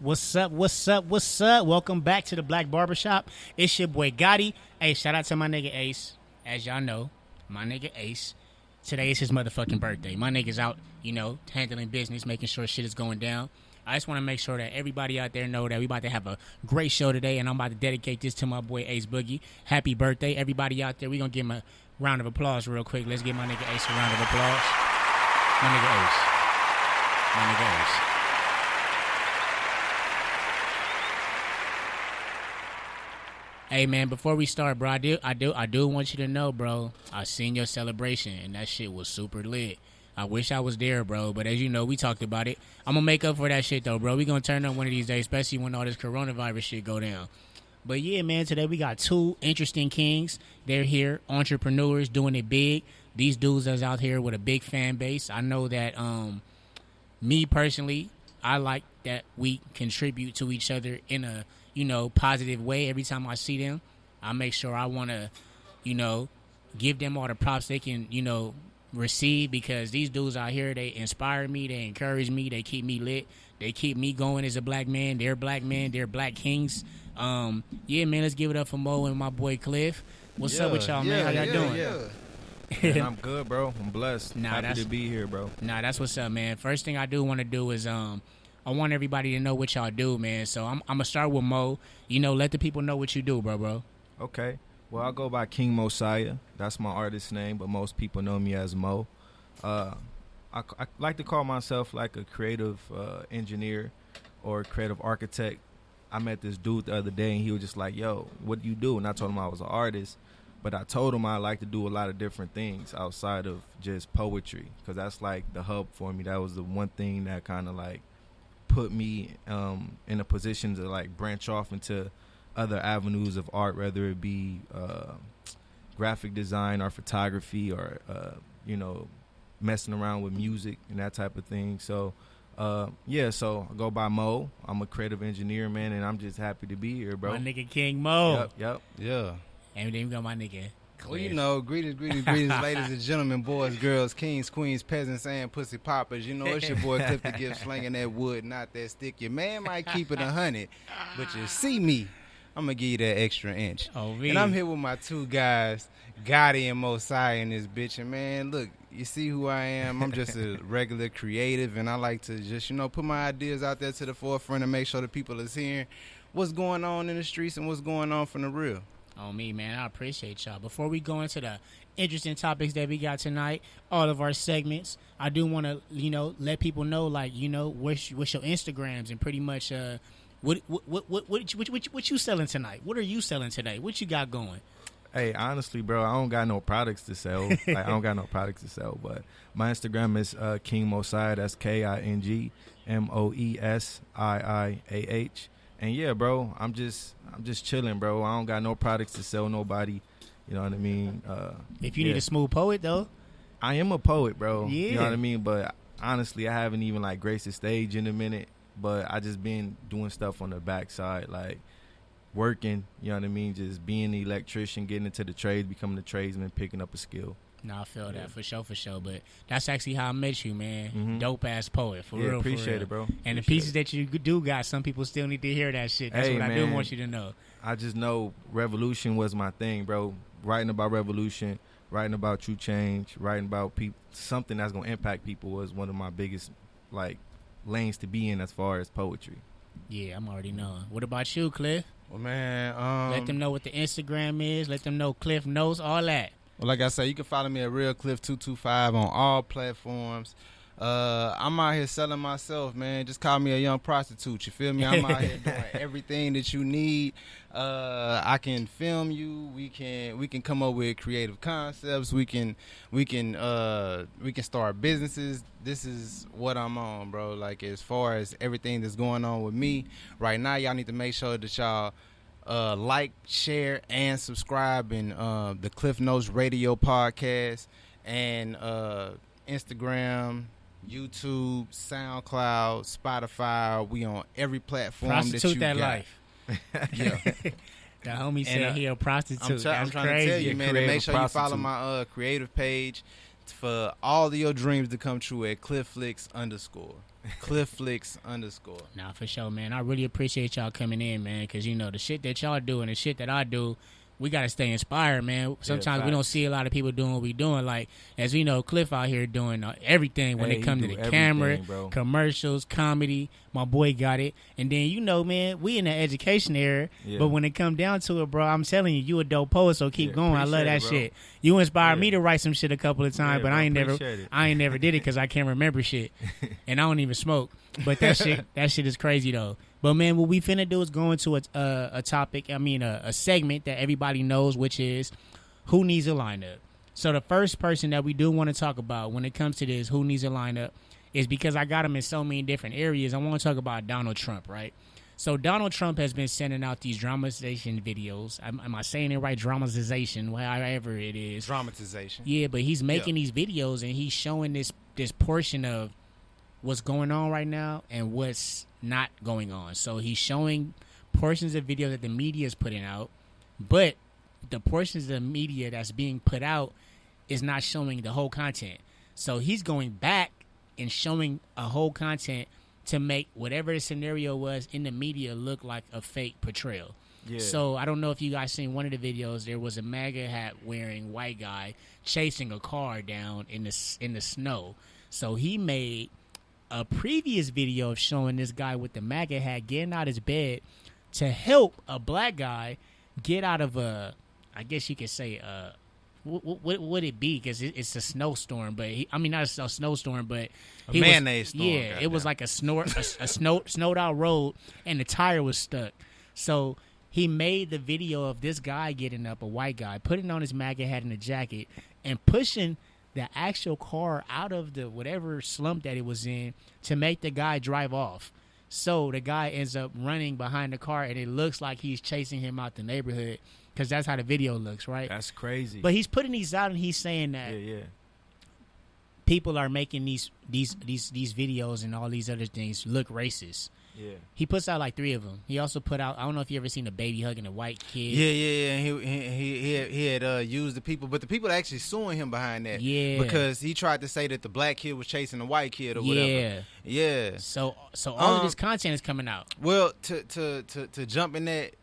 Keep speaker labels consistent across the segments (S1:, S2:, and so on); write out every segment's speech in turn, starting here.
S1: What's up? What's up? What's up? Welcome back to the Black Barbershop. It's your boy Gotti. Hey, shout out to my nigga Ace. As y'all know, my nigga Ace. Today is his motherfucking birthday. My nigga's out, handling business, making sure shit is going down. I just want to make sure that everybody out there know that we about to have a great show today, and I'm about to dedicate this to my boy Ace Boogie. Happy birthday, everybody out there. We gonna give him a round of applause real quick. Let's give my nigga Ace a round of applause. My nigga Ace. My nigga Ace. Hey man, before we start, bro, I do want you to know, bro, I seen your celebration and that shit was super lit. I wish I was there, bro, but as you know, we talked about it. I'm gonna make up for that shit though, bro. We gonna turn up one of these days, especially when all this coronavirus shit go down. But yeah, man, today we got two interesting kings. They're here, entrepreneurs doing it big. These dudes that's out here with a big fan base. I know that me personally, I like that we contribute to each other in a positive way. Every time I see them, I make sure I want to, give them all the props they can, receive, because these dudes out here, they inspire me, they encourage me, they keep me lit, they keep me going as a black man. They're black men, they're black kings. Yeah, man, let's give it up for Mo and my boy Cliff. What's up with y'all, man? How y'all doing?
S2: Man, I'm good, bro. I'm blessed. Happy to be here, bro.
S1: Nah, that's what's up, man. First thing I do want to do is I want everybody to know what y'all do, man. So I'm going to start with Mo. Let the people know what you do, bro.
S2: Okay. Well, I go by King Mosiah. That's my artist name, but most people know me as Mo. I like to call myself like a creative engineer or a creative architect. I met this dude the other day, and he was just like, yo, what do you do? And I told him I was an artist. But I told him I like to do a lot of different things outside of just poetry, because that's like the hub for me. That was the one thing that kind of like put me in a position to like branch off into other avenues of art, whether it be graphic design or photography or messing around with music and that type of thing. So so I go by Mo. I'm a creative engineer, man, and I'm just happy to be here, bro.
S1: My nigga King Mo.
S2: Yep.
S3: Yeah.
S1: And then we got my nigga Cliff.
S3: Well, greetings, ladies and gentlemen, boys, girls, kings, queens, peasants, and pussy poppers. It's your boy Cliff the Gift, slinging that wood, not that stick. Your man might keep it 100, but you see me, I'm going to give you that extra inch.
S1: Oh,
S3: and I'm here with my two guys, Gotti and Mosiah in this bitch. And, man, look, you see who I am. I'm just a regular creative, and I like to just, put my ideas out there to the forefront and make sure the people is hearing what's going on in the streets and what's going on from the real.
S1: On me, man. I appreciate y'all. Before we go into the interesting topics that we got tonight, all of our segments, I do want to, let people know, like, what's your Instagrams and pretty much what you selling tonight? What are you selling today? What you got going?
S2: Hey, honestly, bro, I don't got no products to sell. But my Instagram is King Mosiah. That's KingMoesiah. And yeah, bro, I'm just chilling, bro. I don't got no products to sell nobody. You know what I mean?
S1: If you need a smooth poet, though.
S2: I am a poet, bro.
S1: Yeah.
S2: You know what I mean? But honestly, I haven't even like graced the stage in a minute. But I just been doing stuff on the backside, like working. You know what I mean? Just being the electrician, getting into the trades, becoming a tradesman, picking up a skill.
S1: No, I feel that for sure. But that's actually how I met you, man. Mm-hmm. Dope ass poet, for real.
S2: Appreciate it, bro.
S1: And the pieces that you do got, some people still need to hear that shit. That's what I do want you to know.
S2: I just know revolution was my thing, bro. Writing about revolution, writing about true change, writing about something that's gonna impact people was one of my biggest like lanes to be in as far as poetry. Yeah,
S1: I'm already knowing. What about you, Cliff?
S3: Well, man,
S1: let them know what the Instagram is. Let them know Cliff knows all that.
S3: Well, like I said, you can follow me at RealCliff225 on all platforms. I'm out here selling myself, man. Just call me a young prostitute. You feel me? I'm out here doing everything that you need. I can film you. We can come up with creative concepts. We can start businesses. This is what I'm on, bro. Like, as far as everything that's going on with me right now, y'all need to make sure that y'all like, share, and subscribe in the Cliff Notes Radio podcast and Instagram, YouTube, SoundCloud, Spotify. We on every platform
S1: prostitute
S3: that you got.
S1: Life.
S3: Yeah.
S1: The homie said he a prostitute.
S3: I'm trying to tell you, man, to make sure you follow my creative page for all of your dreams to come true at CliffFlix_. CliffFlix _
S1: Nah, for sure, man. I really appreciate y'all coming in, man, because, you know, the shit that y'all do and the shit that I do, we got to stay inspired, man. Sometimes we don't see a lot of people doing what we doing. Like, as we know, Cliff out here doing everything when it comes to the camera,
S2: bro.
S1: commercials, comedy. My boy got it. And then, you know, man, we in the education era.
S2: Yeah.
S1: But when it come down to it, bro, I'm telling you, you a dope poet, so keep going. I love that
S2: bro.
S1: shit. You inspired me to write some shit a couple of times, but
S2: bro,
S1: I ain't never did it because I can't remember shit. And I don't even smoke. But that shit is crazy, though. But, man, what we finna do is go into a topic, a segment that everybody knows, which is who needs a lineup. So the first person that we do want to talk about when it comes to this, who needs a lineup, is because I got him in so many different areas. I want to talk about Donald Trump, right? So Donald Trump has been sending out these dramatization videos. Am I saying it right? Dramatization, however it is.
S3: Dramatization.
S1: Yeah, but he's making these videos and he's showing this portion of what's going on right now and what's not going on. So he's showing portions of videos that the media is putting out, but the portions of the media that's being put out is not showing the whole content. So he's going back and showing a whole content to make whatever the scenario was in the media look like a fake portrayal. Yeah. So I don't know if you guys seen one of the videos. There was a MAGA hat wearing white guy chasing a car down in the snow. So he made a previous video of showing this guy with the MAGA hat getting out his bed to help a black guy get out of I guess you could say, what would it be? Because it's a snowstorm, but not a snowstorm, but
S3: a mayonnaise storm.
S1: Yeah, it was like a snowed out road, and the tire was stuck. So he made the video of this guy getting up, a white guy, putting on his MAGA hat and a jacket, and pushing the actual car out of the whatever slump that it was in to make the guy drive off. So the guy ends up running behind the car, and it looks like he's chasing him out the neighborhood because that's how the video looks, right?
S2: That's crazy.
S1: But he's putting these out, and he's saying that people are making these videos and all these other things look racist. Yeah. He puts out like 3 of them. He also put out, I don't know if you ever seen a baby hugging a white kid.
S3: Yeah. He had used the people, but the people are actually suing him behind that. Yeah. Because he tried to say that the black kid was chasing the white kid or whatever. Yeah.
S1: So all of this content is coming out.
S3: Well, to jump in that,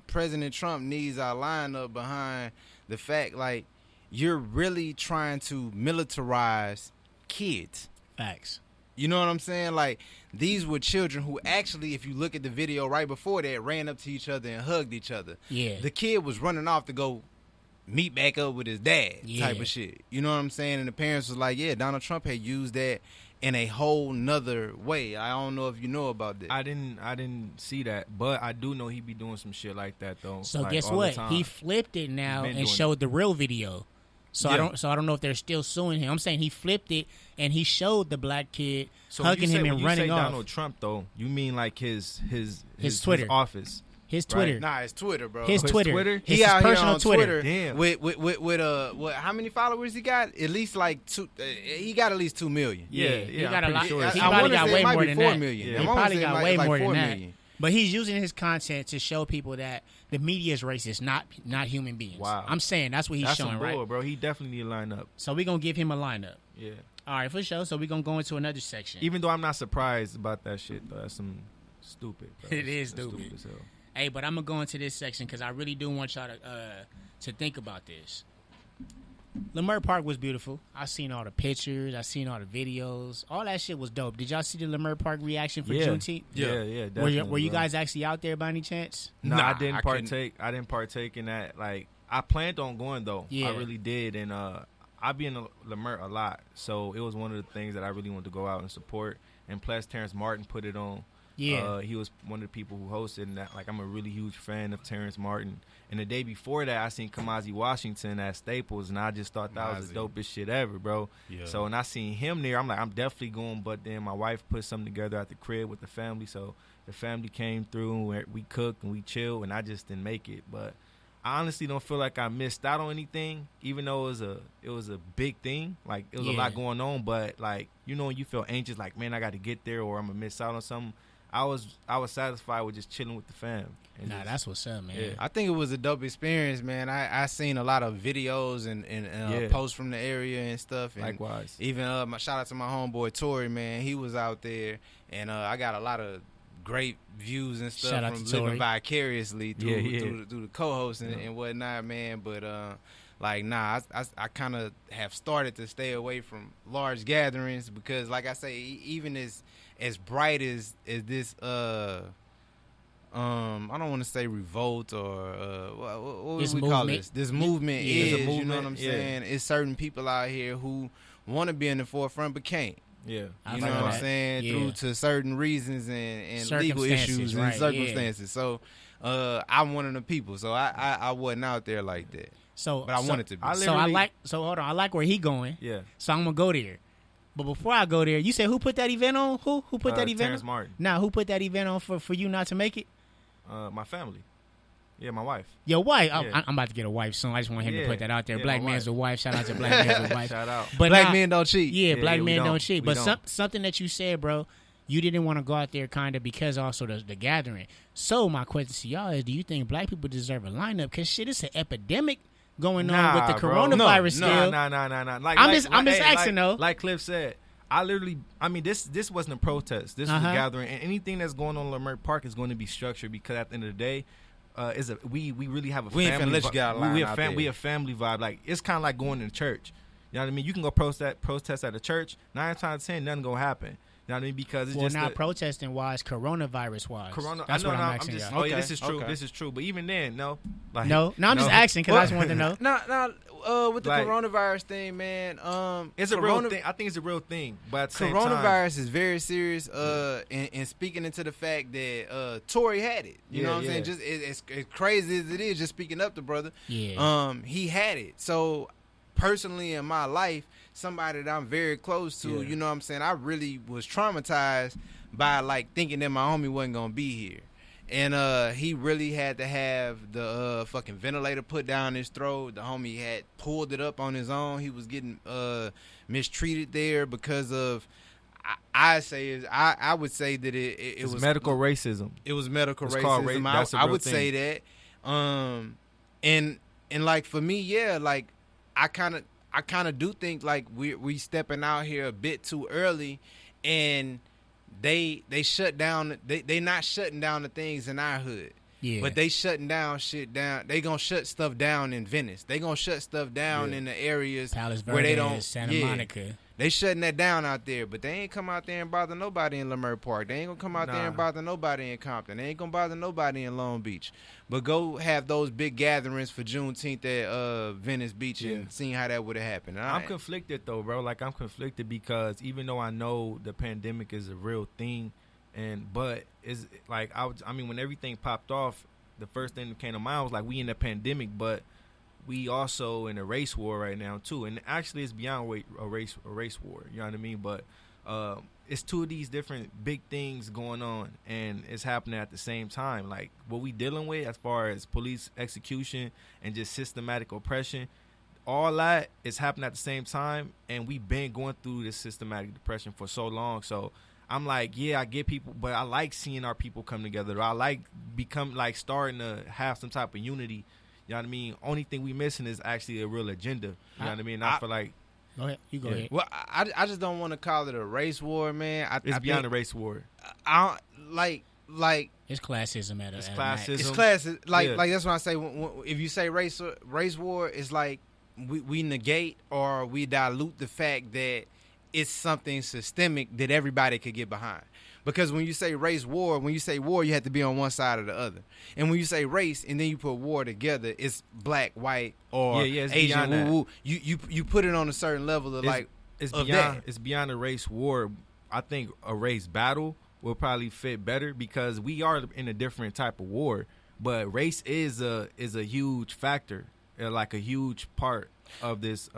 S3: President Trump needs our lineup behind the fact, like, you're really trying to militarize kids.
S1: Facts.
S3: You know what I'm saying? Like, these were children who actually, if you look at the video right before that, ran up to each other and hugged each other. Yeah. The kid was running off to go meet back up with his dad type of shit. You know what I'm saying? And the parents was like, Donald Trump had used that in a whole nother way. I don't know if you know about this.
S2: I didn't see that, but I do know he be doing some shit like that though.
S1: So like, guess what? He flipped it now and showed the real video. So I don't know if they're still suing him. I'm saying he flipped it and he showed the black kid hugging him and running off.
S2: Donald Trump though, you mean like his
S1: Twitter,
S2: his office,
S1: his Twitter.
S3: Right? Nah, it's Twitter, bro.
S1: His Twitter.
S3: He out
S1: personal
S3: here on Twitter.
S2: Damn.
S3: With what? How many followers he got? At least like 2. He got at least 2 million.
S1: Yeah. He got a lot.
S3: Sure.
S1: He probably got way more than
S3: 4
S1: that.
S3: million.
S1: Yeah. He probably got way more than that. But he's using his content to show people that the media is racist, not human beings. Wow. I'm saying that's what he's showing, right?
S2: Bro. He definitely need to line up.
S1: So we're going to give him a lineup.
S2: Yeah.
S1: All right, for sure. So we're going to go into another section.
S2: Even though I'm not surprised about that shit, though. That's some stupid. Bro.
S1: It is stupid.
S2: As hell.
S1: Hey, but I'm going to go into this section because I really do want y'all to think about this. Leimert Park was beautiful. I seen all the pictures. I seen all the videos. All that shit was dope. Did y'all see the Leimert Park reaction for Juneteenth?
S2: Yeah, definitely.
S1: Were you guys actually out there by any chance?
S2: No, I didn't partake. I didn't partake in that. Like, I planned on going though. Yeah. I really did, and I be in Leimert a lot, so it was one of the things that I really wanted to go out and support. And plus, Terrence Martin put it on. Yeah, he was one of the people who hosted, and that, like, I'm a really huge fan of Terrence Martin. And the day before that, I seen Kamasi Washington at Staples, and I just thought that was the dopest shit ever, bro. Yeah. So when I seen him there, I'm like, I'm definitely going. But then my wife put something together at the crib with the family, so the family came through, and we cooked and we chilled, and I just didn't make it. But I honestly don't feel like I missed out on anything, even though it was a big thing. Like, it was a lot going on, but, like, you know, when you feel anxious, like, man, I got to get there or I'm gonna miss out on something. I was satisfied with just chilling with the fam. And
S1: Nah,
S2: just,
S1: that's what's up, man.
S2: Yeah.
S3: I think it was a dope experience, man. I seen a lot of videos and posts from the area and stuff. And
S2: likewise.
S3: even my shout out to my homeboy Tori, man. He was out there, and I got a lot of great views and stuff
S1: Shout out
S3: from
S1: to Tori.
S3: living vicariously through the co-hosts
S2: Yeah.
S3: and whatnot, man. But like, nah, I kind of have started to stay away from large gatherings because, like I say, even as bright as this I don't want to say revolt or what
S1: This
S3: would we call
S1: movement.
S3: this? This movement
S1: Yeah,
S3: is,
S2: it's a
S3: you know
S2: movement,
S3: what I'm
S2: yeah.
S3: saying? It's certain people out here who want to be in the forefront but can't.
S2: Yeah.
S1: I
S3: You
S1: feel
S3: know what I'm
S1: that.
S3: saying?
S1: Yeah.
S3: Through to certain reasons and legal
S1: Circumstances,
S3: issues
S1: right,
S3: and circumstances. So I'm one of the people. So I wasn't out there like that.
S1: So,
S3: But I wanted to be.
S1: So hold on, I like where he going.
S2: Yeah.
S1: So I'm gonna go there. But before I go there, you said who put that event on? Who put that event
S2: Terrence
S1: on?
S2: Martin.
S1: Nah, who put that event on for you not to make it?
S2: My family. Yeah, my wife.
S1: Your wife.
S2: Yeah.
S1: I'm about to get a wife soon. I just want him to
S2: Yeah.
S1: put that out there.
S2: Yeah,
S1: Black
S2: my
S1: man's
S2: wife.
S1: a wife. Shout out to black man's a wife.
S2: Shout out.
S1: But
S3: Black
S1: nah,
S3: men don't cheat.
S1: Yeah, black
S2: we
S1: men don't
S2: don't.
S1: cheat.
S2: We
S1: But
S2: don't.
S1: something that you said, bro, you didn't want to go out there kind of because also the gathering. So my question to y'all is, do you think black people deserve a lineup? Because shit, it's an epidemic going on with the
S2: bro.
S1: coronavirus still.
S2: Nah. Like,
S1: I'm just asking, though.
S2: Like Cliff said, this wasn't a protest. This was a gathering, and anything that's going on in Leimert Park is going to be structured because at the end of the day, we really have a
S3: We ain't
S2: family.
S3: finna let you get out of line
S2: we
S3: out there.
S2: a family vibe. Like it's kind of like going to church. You know what I mean? You can go protest at a church. 9 times out of 10, nothing gonna happen. You know what I mean? Because it's
S1: Well,
S2: just
S1: not protesting wise, coronavirus wise.
S2: I
S1: That's
S2: know,
S1: what
S2: no,
S1: I'm asking
S2: just,
S1: y'all.
S2: oh yeah,
S3: Okay,
S2: this is true.
S3: okay.
S2: This is true. But even then, no. Like,
S1: No, I'm just asking because I just wanted to know.
S3: With the
S2: Like-
S3: coronavirus thing, man.
S2: It's a real thing. I think it's a real thing. But at the same time,
S3: Coronavirus is very serious. And speaking into the fact that Tory had it, you know what I'm saying? Just as crazy as it is, just speaking up to brother.
S1: Yeah.
S3: He had it. So personally, in my life, somebody that I'm very close to,
S2: Yeah.
S3: you know what I'm saying? I really was traumatized by like thinking that my homie wasn't gonna be here. And he really had to have the fucking ventilator put down his throat. The homie had pulled it up on his own. He was getting mistreated there because of I would say that it was
S2: medical racism.
S3: It was medical
S2: It's called
S3: racism.
S2: that's a
S3: I
S2: real
S3: would
S2: thing.
S3: say that. And like for me, yeah, like I kind of do think like we stepping out here a bit too early, and they shut down. They not shutting down the things in our hood.
S1: Yeah.
S3: But they shutting down shit down. They gonna shut stuff down in Venice. They gonna shut stuff down in the areas
S1: Palos
S3: where they
S1: Verdes,
S3: don't.
S1: Santa
S3: yeah.
S1: Monica.
S3: They shutting that down out there, but they ain't come out there and bother nobody in Leimert Park. They ain't gonna come out there and
S2: Nah.
S3: bother nobody in Compton. They ain't gonna bother nobody in Long Beach. But go have those big gatherings for Juneteenth at Venice Beach and seeing how that would have happened.
S2: I'm conflicted though, bro. Like I'm conflicted because even though I know the pandemic is a real thing, but is like I mean when everything popped off, the first thing that came to mind was like we in a pandemic, but we also in a race war right now too. And actually, it's beyond a race war. You know what I mean? But it's two of these different big things going on, and it's happening at the same time. Like what we dealing with as far as police execution and just systematic oppression. All that is happening at the same time, and we've been going through this systematic depression for so long. So I'm like, yeah, I get people, but I like seeing our people come together. I like starting to have some type of unity. You know what I mean? Only thing we missing is actually a real agenda. You know what I mean? I feel like
S1: Go ahead. You go ahead.
S3: Well, I just don't want to call it a race war, man.
S2: it's beyond a race war.
S3: I don't, like
S1: It's classism at a
S2: It's
S1: at a
S2: classism.
S3: it's classes. Like that's what I say. If you say race war, it's like we negate or we dilute the fact that it's something systemic that everybody could get behind. Because when you say race war, when you say war, you have to be on one side or the other. And when you say race and then you put war together, it's black, white, or
S2: it's
S3: Asian.
S2: beyond
S3: Woo, woo. You put it on a certain level of
S2: It's
S3: of
S2: beyond
S3: that.
S2: it's beyond a race war. I think a race battle will probably fit better because we are in a different type of war. But race is a huge factor, like a huge part of this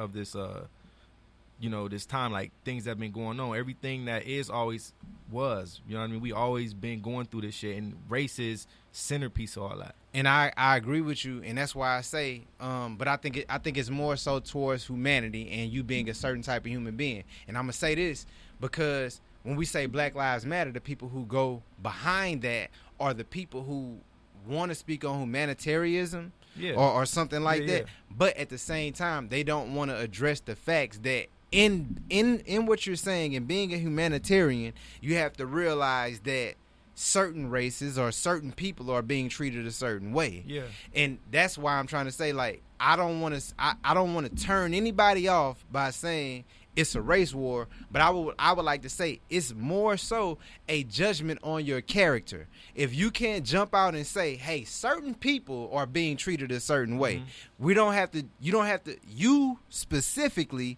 S2: this time, like things that have been going on. Everything that is always was, you know what I mean? We always been going through this shit, and race is centerpiece of all that.
S3: And I agree with you, and that's why I say, but I think it's more so towards humanity and you being a certain type of human being. And I'm gonna say this because when we say Black Lives Matter, the people who go behind that are the people who want to speak on humanitarianism or something like that. But at the same time, they don't want to address the facts that in what you're saying, and being a humanitarian, you have to realize that certain races or certain people are being treated a certain way. Yeah. And that's why I'm trying to say, like, I don't want to turn anybody off by saying it's a race war, but I would like to say it's more so a judgment on your character. If you can't jump out and say, hey, certain people are being treated a certain way, you don't have to, you specifically,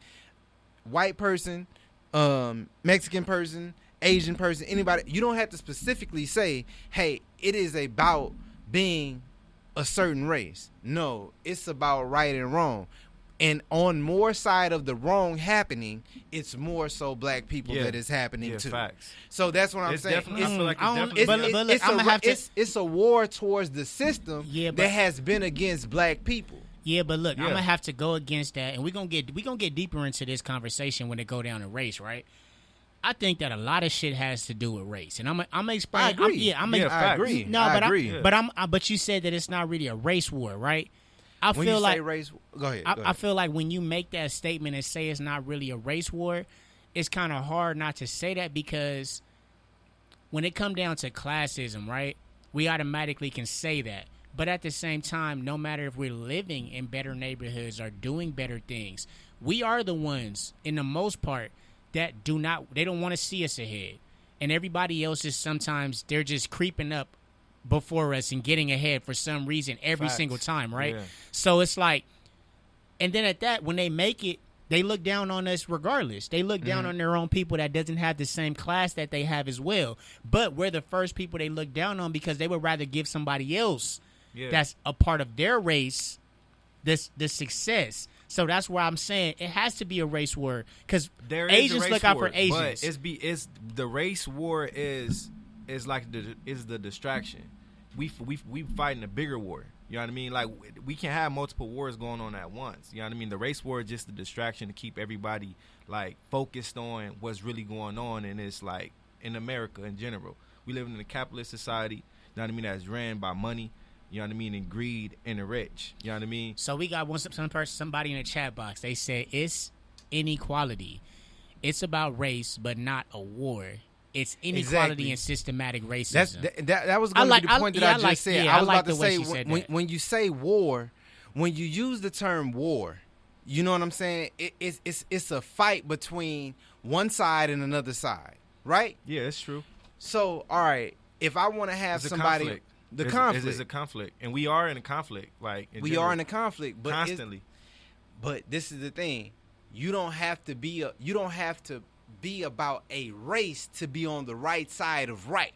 S3: white person, Mexican person, Asian person, anybody, you don't have to specifically say, hey, it is about being a certain race. No, it's about right and wrong. And on more side of the wrong happening, it's more so black people that is happening too.
S2: Facts.
S3: So that's what I'm saying. It's a war towards the system that has been against black people.
S1: Yeah, but look, I'm gonna have to go against that, and we're gonna get deeper into this conversation when it go down to race, right? I think that a lot of shit has to do with race, and I'm gonna explain.
S3: I agree. I agree.
S1: No,
S3: I
S1: but
S3: agree.
S1: But you said that it's not really a race war, right? I
S3: when
S1: feel
S3: you
S1: like
S3: say race, go ahead.
S1: I feel like when you make that statement and say it's not really a race war, it's kind of hard not to say that, because when it come down to classism, right, we automatically can say that. But at the same time, no matter if we're living in better neighborhoods or doing better things, we are the ones, in the most part, that they don't want to see us ahead. And everybody else is sometimes, they're just creeping up before us and getting ahead for some reason every single time, right? Yeah. So it's like, and then at that, when they make it, they look down on us regardless. They look down on their own people that doesn't have the same class that they have as well. But we're the first people they look down on, because they would rather give somebody else that's a part of their race this success. So that's why I'm saying it has to be a race war, because Asians look out for Asians.
S2: But the race war is like the distraction. We fighting a bigger war. You know what I mean? Like, we can't have multiple wars going on at once. You know what I mean? The race war is just a distraction to keep everybody like focused on what's really going on. And it's like, in America in general, we live in a capitalist society. You know what I mean? That's ran by money. You know what I mean? And greed and the rich. You know what I mean?
S1: So we got somebody in the chat box. They said it's inequality. It's about race, but not a war. It's inequality and systematic racism.
S3: That was going to be the point that I just said. I was about to say, when you say war, when you use the term war, you know what I'm saying? It's a fight between one side and another side, right?
S2: Yeah, it's true.
S3: So, all right, if I want to have somebody...
S2: Conflict.
S3: Conflict.
S2: It's a conflict, and we are in a conflict. Like,
S3: we are in a conflict, but
S2: constantly.
S3: But this is the thing: you don't have to be about a race to be on the right side of right.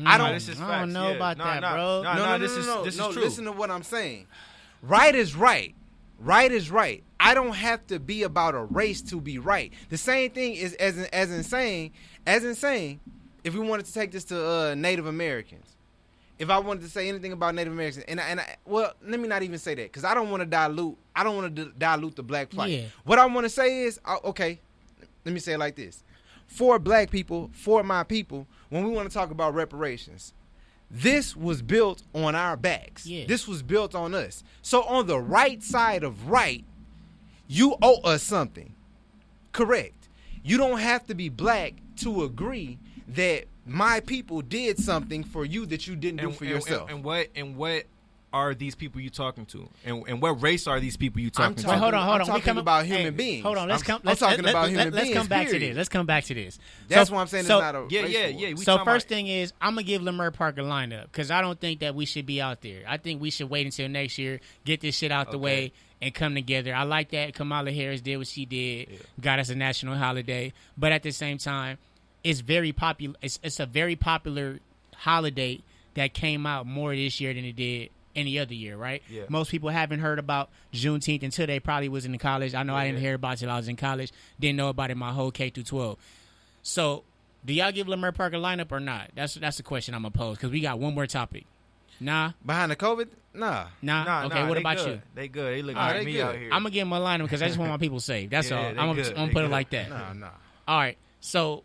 S3: I
S1: don't know about that, bro.
S2: No, this is true.
S3: Listen to what I'm saying. Right is right. Right is right. I don't have to be about a race to be right. The same thing is as in saying, if we wanted to take this to Native Americans. If I wanted to say anything about Native Americans, well, let me not even say that, because I don't want to dilute the black plight. Yeah. What I want to say is, okay, let me say it like this: for black people, for my people, when we want to talk about reparations, this was built on our backs. Yeah. This was built on us. So on the right side of right, you owe us something. Correct. You don't have to be black to agree that my people did something for you that you didn't do for yourself.
S2: And what are these people you talking to? And what race are these people you talking to?
S1: Hold on.
S3: I'm talking about human beings.
S1: Hold on. Let's come back to this. Let's come back to this.
S3: That's why I'm saying it's not a race war.
S1: So first thing is, I'm gonna give Lemur Park a lineup, because I don't think that we should be out there. I think we should wait until next year, get this shit out the way, and come together. I like that Kamala Harris did what she did, got us a national holiday. But at the same time, it's very popular. It's a very popular holiday that came out more this year than it did any other year, right? Yeah. Most people haven't heard about Juneteenth until they probably was in college. I know I didn't hear about it till I was in college. Didn't know about it my whole K through 12. So, do y'all give Lemur Park a lineup or not? That's the question I'm gonna pose, because we got one more topic. Nah.
S3: Behind the COVID? Nah.
S1: Okay, what about you?
S2: They good. They look like me out here.
S1: I'm gonna give them a lineup because I just want my people safe. That's all. I'm gonna put it like that.
S3: Nah.
S1: All right. So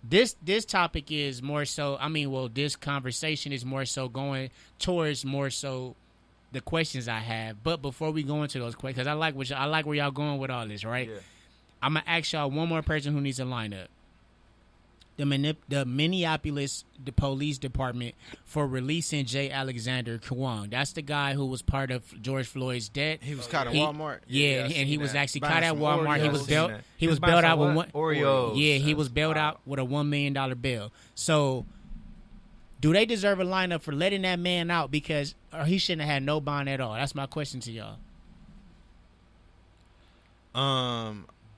S1: This topic is more so. I mean, well, this conversation is more so going towards more so the questions I have. But before we go into those questions, because I like where y'all going with all this, right?
S2: Yeah.
S1: I'm gonna ask y'all one more person who needs a lineup. The Minneapolis Police Department for releasing J. Alexander Kwong. That's the guy who was part of George Floyd's death.
S3: He was caught at Walmart.
S1: Yeah,
S2: I
S1: and he
S2: seen
S1: was
S2: that.
S1: actually
S3: Buying
S1: caught at
S3: some
S1: Walmart. He
S3: Oreos.
S1: was bailed. He
S2: He
S1: was
S2: was buying
S1: bailed
S2: some
S1: out with
S2: what?
S1: one.
S2: Oreos.
S1: Yeah, he was
S2: That's
S1: bailed
S2: wild.
S1: out with a $1 million bail. So, do they deserve a lineup for letting that man out because or he shouldn't have had no bond at all? That's my question to y'all.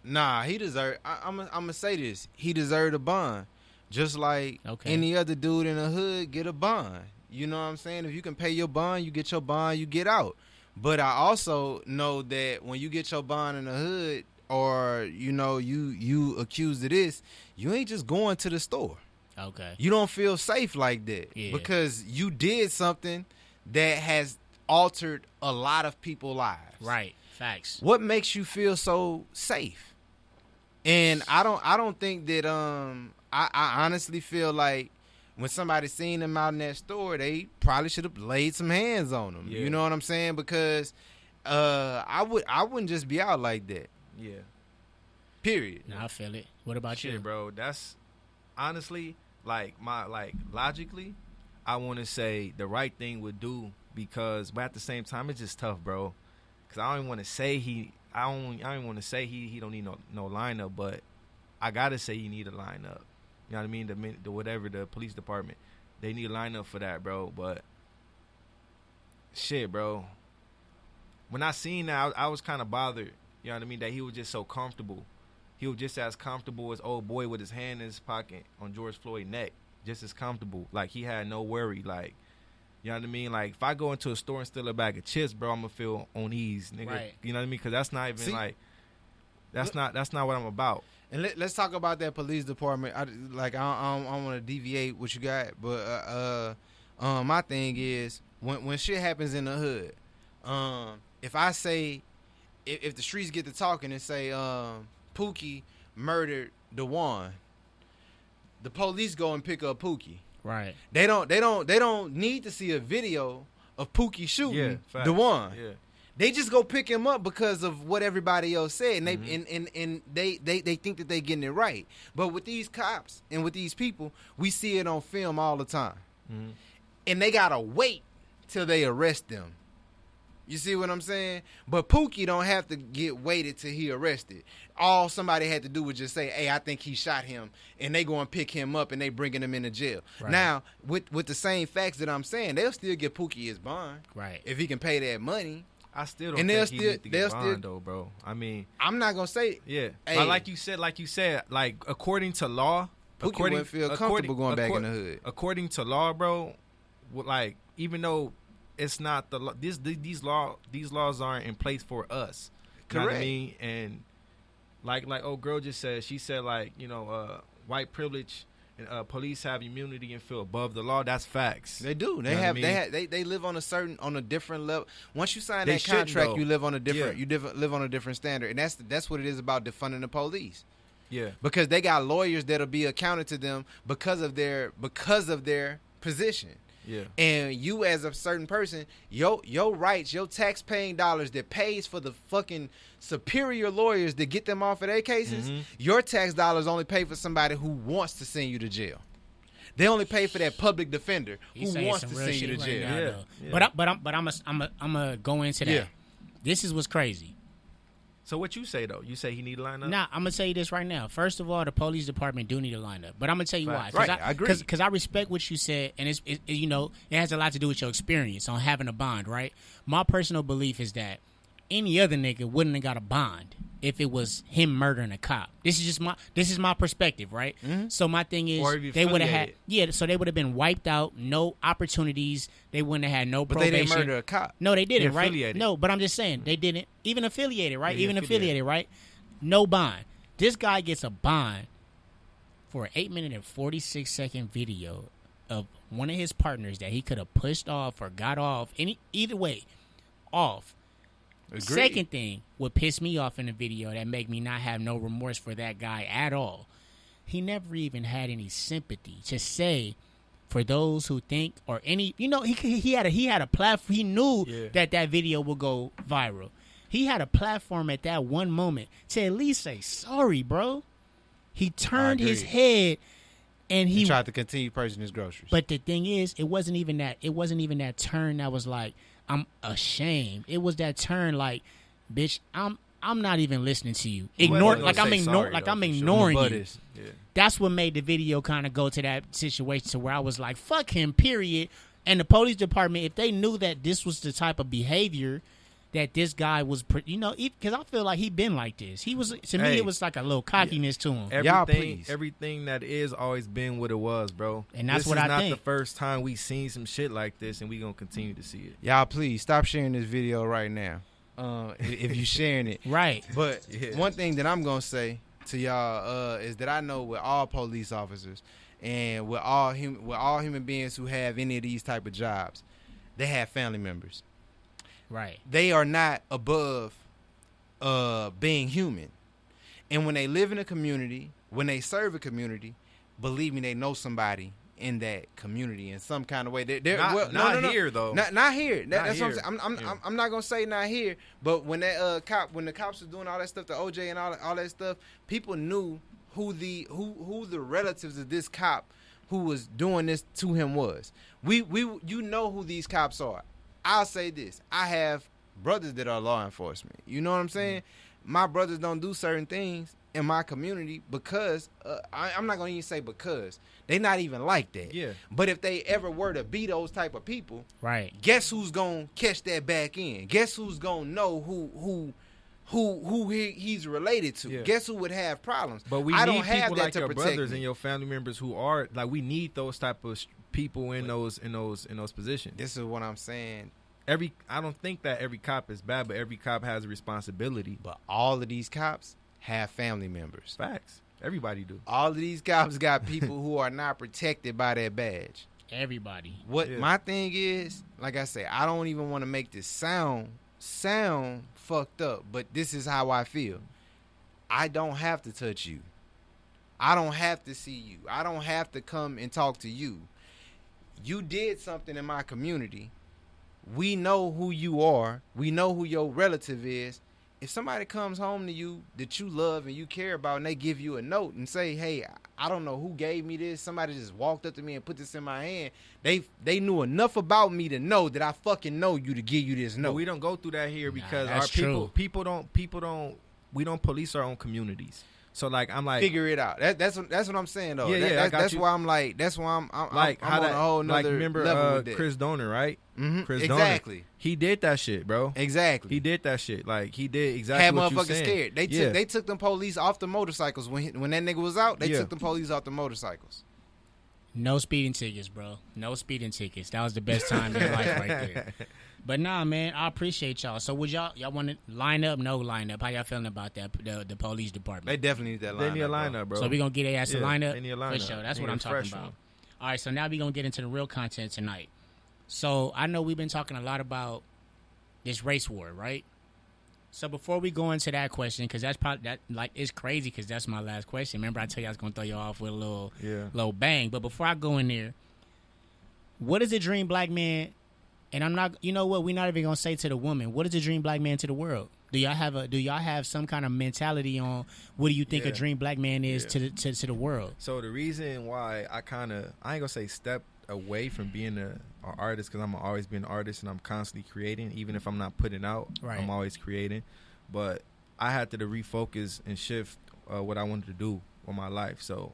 S3: Nah, he deserved. I'm gonna say this. He deserved a bond, just like
S1: Okay.
S3: any other dude in the hood get a bond. You know what I'm saying? If you can pay your bond, you get your bond, you get out. But I also know that when you get your bond in the hood, or you accused of this, you ain't just going to the store.
S1: Okay.
S3: You don't feel safe like that because you did something that has altered a lot of people's lives.
S1: Right. Facts.
S3: What makes you feel so safe? And I don't think that I honestly feel like when somebody seen him out in that store, they probably should have laid some hands on him.
S2: Yeah.
S3: You know what I'm saying? Because I wouldn't just be out like that.
S2: Yeah.
S3: Period.
S1: No, I feel it. What about
S2: Shit,
S1: you,
S2: bro. That's honestly logically, I want to say the right thing would do but at the same time, it's just tough, bro. Because I don't want to say I don't want to say he don't need no lineup, but I gotta say he need a lineup. You know what I mean? The police department, they need a lineup for that, bro. But shit, bro. When I seen that, I was kind of bothered. You know what I mean? That he was just so comfortable. He was just as comfortable as old boy with his hand in his pocket on George Floyd's neck. Just as comfortable. Like, he had no worry. Like, you know what I mean? Like, if I go into a store and steal a bag of chips, bro, I'm going to feel on ease, nigga.
S1: Right.
S2: You know what I mean? Because that's not even, that's not what I'm about.
S3: And let's talk about that police department. I don't want to deviate what you got, but my thing is when shit happens in the hood, if I say if the streets get to talking and say Pookie murdered DeJuan, the police go and pick up Pookie.
S1: Right.
S3: They don't need to see a video of Pookie shooting
S2: facts.
S3: DeJuan.
S2: Yeah.
S3: They just go pick him up because of what everybody else said, and they think that they getting it right. But with these cops and with these people, we see it on film all the time, and they gotta wait till they arrest them. You see what I'm saying? But Pookie don't have to get waited till he arrested. All somebody had to do was just say, "Hey, I think he shot him," and they go and pick him up and they bringing him into jail.
S1: Right.
S3: Now, with the same facts that I'm saying, they'll still give Pookie his bond,
S1: Right.
S3: if he can pay that money.
S2: I still don't
S3: And
S2: think he need to
S3: they'll
S2: get bond, though, bro. I mean,
S3: I'm not gonna say,
S2: yeah.
S3: Hey.
S2: But like you said, like, according to law,
S3: Pookie wouldn't feel comfortable going back in the hood.
S2: According to law, bro, like, even though it's not the law, these laws aren't in place for us. You know what I
S3: Correct.
S2: mean? And like old girl just said, she said, like, white privilege and police have immunity and feel above the law. That's facts.
S3: They do. They
S2: You know
S3: have.
S2: what I mean?
S3: They live on a different level. Once you sign
S2: They
S3: that
S2: shouldn't,
S3: contract,
S2: though.
S3: you live on a different.
S2: Yeah.
S3: Live on a different standard, and that's what it is about defunding the police.
S2: Yeah.
S3: Because they got lawyers that'll be accounted to them because of their position.
S2: Yeah.
S3: And you, as a certain person, your rights, your tax-paying dollars that pays for the fucking superior lawyers that get them off of their cases, your tax dollars only pay for somebody who wants to send you to jail. They only pay for that public defender who
S1: He's saying
S3: wants
S1: some
S3: to
S1: real
S3: send you to
S1: shit
S3: jail.
S1: right now,
S2: Yeah,
S1: though.
S2: yeah.
S1: But I'm gonna go into that.
S3: Yeah.
S1: This is what's crazy.
S2: So what you say, though? You say he need to line up?
S1: Nah, I'm gonna tell you this right now. First of all, the police department do need a lineup, but I'm gonna tell you why.
S2: Facts.
S3: Right, I agree.
S1: Because I respect what you said, and it has a lot to do with your experience on having a bond, right? My personal belief is that any other nigga wouldn't have got a bond if it was him murdering a cop. This is my perspective, right? So my thing is,
S2: Or if you
S1: they would have had
S2: affiliated.
S1: so they would have been wiped out, no opportunities. They wouldn't have had no
S3: But
S1: probation.
S3: they didn't murder a cop.
S1: No, they didn't,
S2: They're
S1: right?
S2: affiliated.
S1: No, but I'm just saying they didn't. Even affiliated, right?
S2: Yeah,
S1: Even
S2: affiliated.
S1: affiliated, right? No bond. This guy gets a bond for an 8-minute and 46-second video of one of his partners that he could have pushed off or got off. Either way, off.
S3: Agreed.
S1: Second thing would piss me off in the video that make me not have no remorse for that guy at all. he never even had any sympathy to say for those who think or any, he had a platform. He knew that video would go viral. He had a platform at that one moment to at least say sorry, bro. He turned his head and he
S3: tried to continue purchasing his groceries.
S1: But the thing is, it wasn't even that turn that was like, I'm ashamed. It was that turn like, bitch, I'm not even listening to you. I'm ignoring you.
S2: Yeah.
S1: That's what made the video kind of go to that situation to where I was like, fuck him, period. And the police department, if they knew that this was the type of behavior that this guy was, because I feel like he been like this. He was, to me, it was like a little cockiness to him.
S2: Everything that is always been what it was, bro.
S1: And that's what I think.
S2: This is not the first time we seen some shit like this, and we gonna continue to see it.
S3: Y'all, please stop sharing this video right now. If you sharing it,
S1: right.
S3: But one thing that I'm gonna say to y'all is that I know with all police officers and with all human beings who have any of these type of jobs, they have family members.
S1: Right.
S3: They are not above being human. And when they live in a community, when they serve a community, believe me, they know somebody in that community in some kind of way.
S2: Not here though.
S3: Not here. That's
S2: here.
S3: what I'm saying. I'm not gonna say not here, but when that when the cops were doing all that stuff, the OJ and all that stuff, people knew who the relatives of this cop who was doing this to him was. You know who these cops are. I'll say this. I have brothers that are law enforcement. You know what I'm saying? Mm-hmm. My brothers don't do certain things in my community because, I'm not going to even say because. They not even like that. Yeah. But if they ever were to be those type of people,
S1: right?
S3: Guess who's going to catch that back end? Guess who's going to know who he's related to? Yeah. Guess who would have problems?
S2: But we need people like your brothers and your family members who are like, we need those type of people in those positions.
S3: This is what I'm saying.
S2: I don't think that every cop is bad, but every cop has a responsibility.
S3: But all of these cops have family members.
S2: Facts. Everybody do.
S3: All of these cops got people who are not protected by their badge.
S1: Everybody.
S3: My thing is, like I say, I don't even want to make this sound fucked up, but this is how I feel. I don't have to touch you. I don't have to see you. I don't have to come and talk to you. You did something in my community. We know who you are. We know who your relative is. If somebody comes home to you that you love and you care about and they give you a note and say, hey, I don't know who gave me this. Somebody just walked up to me and put this in my hand. They knew enough about me to know that I fucking know you to give you this note.
S2: But we don't go through that here because
S1: our
S2: people don't we don't police our own communities. So like I'm like
S3: figure it out. That's what I'm saying though. That's why I'm like that's why I'm
S2: like
S3: I'm on a whole nother
S2: remember
S3: level with
S2: Chris Donner, right?
S3: Mm-hmm.
S2: Chris
S3: exactly.
S2: Donner. He did that shit, bro.
S3: Exactly.
S2: He did that shit. Like he did exactly
S3: had
S2: what you
S3: motherfuckers
S2: saying.
S3: scared. They took them police off the motorcycles when that nigga was out. They took them police off the motorcycles.
S1: No speeding tickets, bro. No speeding tickets. That was the best time in life right there. But nah, man, I appreciate y'all. So would y'all want to line up? No line up. How y'all feeling about that? The police department.
S3: They definitely need that line.
S2: They need a lineup, bro.
S1: So we gonna get their ass a lineup.
S2: They need a lineup.
S1: For sure. That's what I'm talking about. All right. So now we gonna get into the real content tonight. So I know we've been talking a lot about this race war, right? So before we go into that question, because that's probably it's crazy because that's my last question. Remember, I tell you I was gonna throw you off with a little bang. But before I go in there, what is a dream black man? And I'm not, you know what? We're not even gonna say to the woman. What is a dream black man to the world? Do y'all have some kind of mentality on what do you think a dream black man is to the world?
S2: So the reason why I ain't gonna say step away from being an artist, because I'm always being an artist and I'm constantly creating, even if I'm not putting out. Right. I'm always creating, but I had to refocus and shift what I wanted to do with my life. So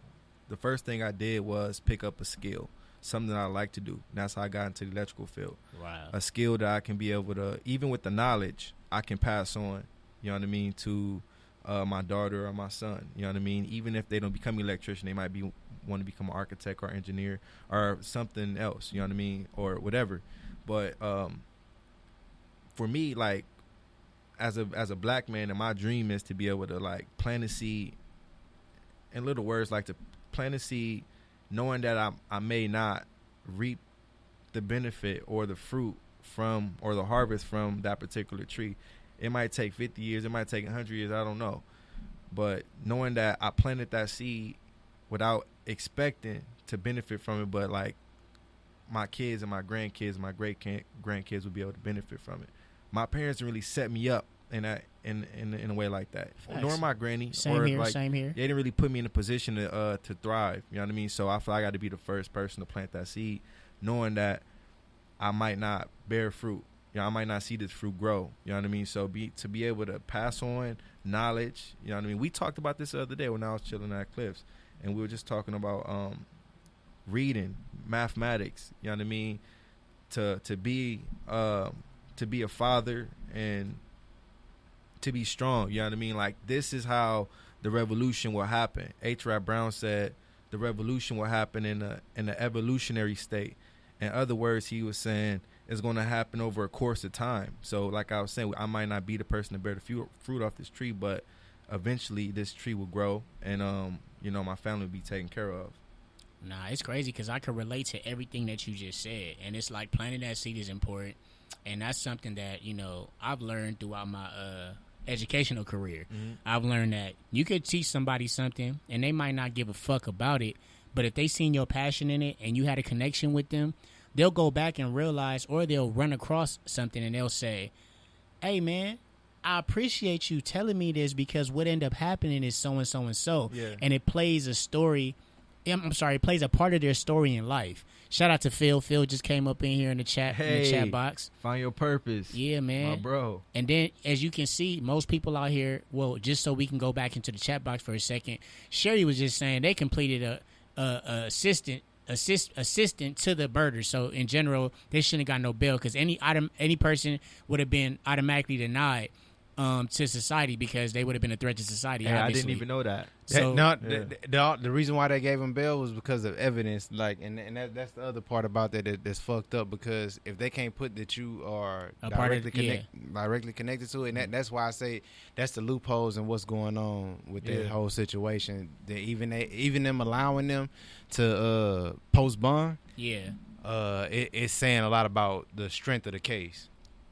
S2: the first thing I did was pick up a skill, something that I like to do. And that's how I got into the electrical field.
S1: Wow.
S2: A skill that I can be able to, even with the knowledge, I can pass on, you know what I mean, to my daughter or my son, you know what I mean? Even if they don't become an electrician, they might want to become an architect or engineer or something else, you know what I mean, or whatever. But for me, like, as a black man, and my dream is to be able to, like, plant a seed, in little words, like to plant a seed knowing that I may not reap the benefit or the fruit from or the harvest from that particular tree. It might take 50 years, it might take 100 years, I don't know. But knowing that I planted that seed without expecting to benefit from it, but like my kids and my grandkids, my great grandkids would be able to benefit from it. My parents didn't really set me up in a way like that.
S1: Facts.
S2: Nor my granny.
S1: Same
S2: or
S1: here.
S2: like,
S1: Same here.
S2: They didn't really put me in a position to thrive. You know what I mean? So I feel like I got to be the first person to plant that seed, knowing that I might not bear fruit. You know, I might not see this fruit grow. You know what I mean? So to be able to pass on knowledge. You know what I mean? We talked about this the other day when I was chilling at Cliffs, and we were just talking about reading, mathematics. You know what I mean? To be a father and to be strong. You know what I mean? Like, this is how the revolution will happen. H. Rap Brown said the revolution will happen in the evolutionary state. In other words, he was saying it's going to happen over a course of time. So like I was saying, I might not be the person to bear the fruit off this tree, but eventually this tree will grow, and my family will be taken care of.
S1: Nah, it's crazy because I can relate to everything that you just said, and it's like planting that seed is important, and that's something that I've learned throughout my educational career. Mm-hmm. I've learned that you could teach somebody something, and they might not give a fuck about it, but if they seen your passion in it and you had a connection with them, they'll go back and realize, or they'll run across something and they'll say, "Hey, man, I appreciate you telling me this because what ended up happening is so and so and so," and it plays a story. It plays a part of their story in life. Shout out to Phil. Phil just came up in here in the chat box.
S2: Find your purpose.
S1: Yeah, man.
S2: My bro.
S1: And then, as you can see, most people out here, well, just so we can go back into the chat box for a second, Sherry was just saying they completed a assistant to the murder. So in general, they shouldn't have got no bail because any person would have been automatically denied to society because they would have been a threat to society.
S2: Yeah,
S1: obviously.
S2: I didn't even know that.
S1: So,
S3: the reason why they gave him bail was because of evidence. Like, and that's the other part about that's fucked up, because if they can't put that you are directly connected to it, and that's why I say that's the loopholes and what's going on with that whole situation. That even them allowing them to post bond, it's saying a lot about the strength of the case.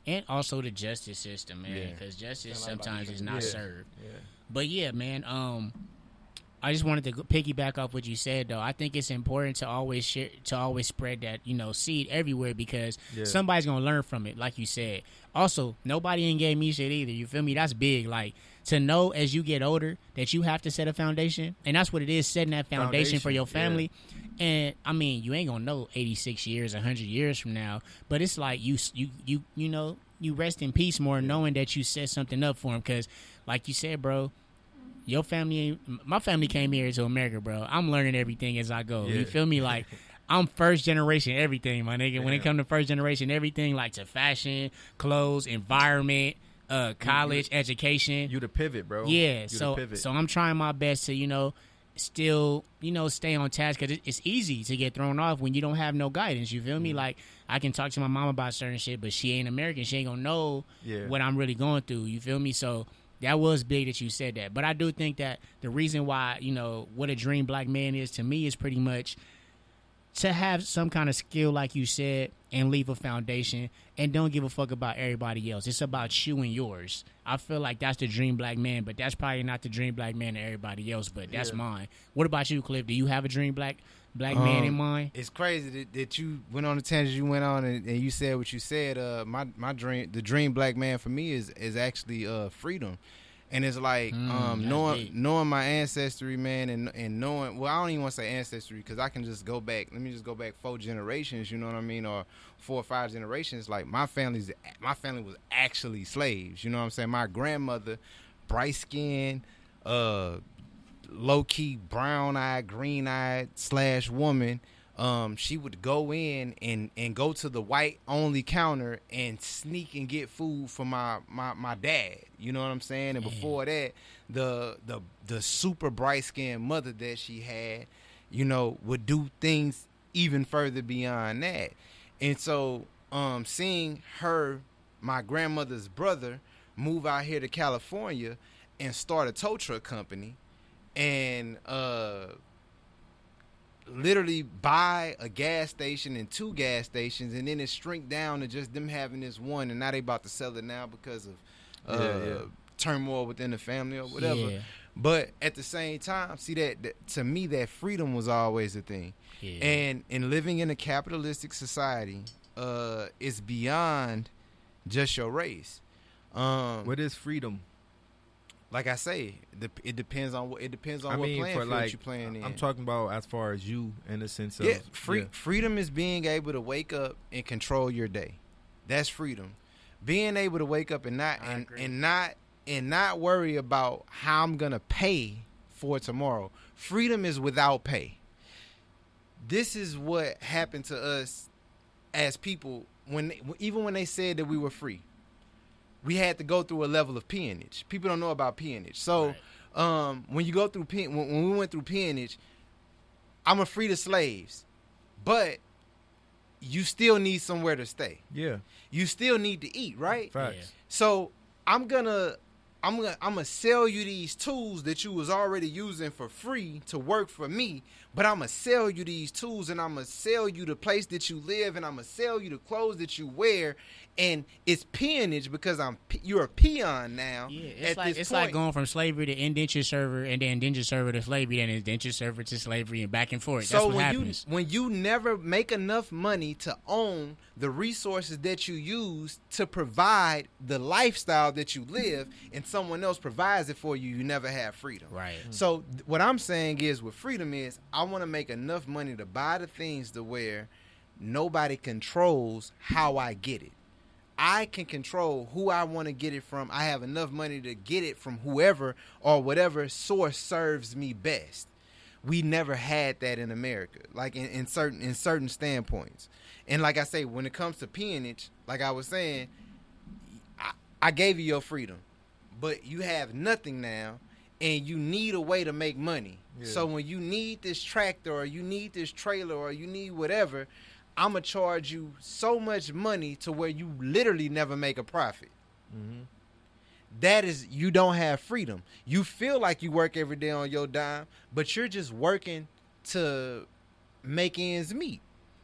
S1: And also the justice system, man, because justice sometimes is not served. Yeah. But yeah, man, I just wanted to piggyback off what you said, though. I think it's important to always share, to always spread that, seed everywhere, because somebody's gonna learn from it, like you said. Also, nobody ain't gave me shit either. You feel me? That's big. Like, to know as you get older that you have to set a foundation, and that's what it is, setting that foundation for your family. Yeah. And I mean, you ain't gonna know 86 years, 100 years from now, but it's like you rest in peace more knowing that you set something up for them, because, like you said, bro. Your family, my family came here to America, bro. I'm learning everything as I go. Yeah. You feel me? Like, I'm first generation everything, my nigga. When it comes to first generation everything, like to fashion, clothes, environment, college, education.
S2: You the pivot, bro.
S1: Yeah. So I'm trying my best to, still, stay on task, because it's easy to get thrown off when you don't have no guidance. You feel me? Like, I can talk to my mom about certain shit, but she ain't American. She ain't gonna know what I'm really going through. You feel me? So that was big that you said that. But I do think that the reason why, what a dream black man is to me is pretty much to have some kind of skill, like you said, and leave a foundation, and don't give a fuck about everybody else. It's about you and yours. I feel like that's the dream black man, but that's probably not the dream black man to everybody else, but that's mine. What about you, Cliff? Do you have a dream black man in mind?
S3: It's crazy that you went on the tangent you went on, and you said what you said. My dream, the dream black man for me is actually freedom. And it's like knowing my ancestry, man, and knowing, well, I don't even want to say ancestry, because I can just go back. Let me just go back 4 generations, you know what I mean, or 4 or 5 generations. Like, my family was actually slaves, you know what I'm saying. My grandmother, bright skinned, low key brown eyed, green eyed / woman. She would go in and go to the white only counter and sneak and get food for my dad. You know what I'm saying? And before that, the super bright skinned mother that she had, would do things even further beyond that. And so, seeing her, my grandmother's brother, move out here to California and start a tow truck company, and literally buy a gas station and 2 gas stations, and then it shrink down to just them having this one, and now they about to sell it now because of turmoil within the family or whatever. But at the same time, see that to me, that freedom was always a thing.
S1: Yeah.
S3: And in living in a capitalistic society, it's beyond just your race.
S2: What is freedom?
S3: Like I say, it depends on what playing field you're playing in.
S2: I'm talking about as far as you, in the sense of
S3: freedom is being able to wake up and control your day. That's freedom. Being able to wake up and not worry about how I'm gonna pay for tomorrow. Freedom is without pay. This is what happened to us as people even when they said that we were free. We had to go through a level of peonage. People don't know about peonage. So when you go through when we went through peonage, I'm a free the slaves, but you still need somewhere to stay.
S2: Yeah.
S3: You still need to eat, right?
S2: Facts.
S1: Yeah.
S3: So I'm gonna sell you these tools that you was already using for free to work for me, but I'm gonna sell you these tools, and I'm gonna sell you the place that you live, and I'm gonna sell you the clothes that you wear, and it's peonage because you're a peon now.
S1: Yeah, it's like going from slavery to indentured server, and then indentured server to slavery, and indentured server to slavery, and back and forth.
S3: So
S1: that's what happens.
S3: When you never make enough money to own the resources that you use to provide the lifestyle that you live, and someone else provides it for you, you never have freedom.
S1: Right.
S3: So what I'm saying is, with freedom is, I want to make enough money to buy the things to where nobody controls how I get it. I can control who I want to get it from. I have enough money to get it from whoever or whatever source serves me best. We never had that in America, like in certain standpoints. And like I say, when it comes to peonage, like I was saying, I gave you your freedom, but you have nothing now, and you need a way to make money. Yeah. So when you need this tractor, or you need this trailer, or you need whatever, I'm going to charge you so much money to where you literally never make a profit. Mm-hmm. That is, you don't have freedom. You feel like you work every day on your dime, but you're just working to make ends meet.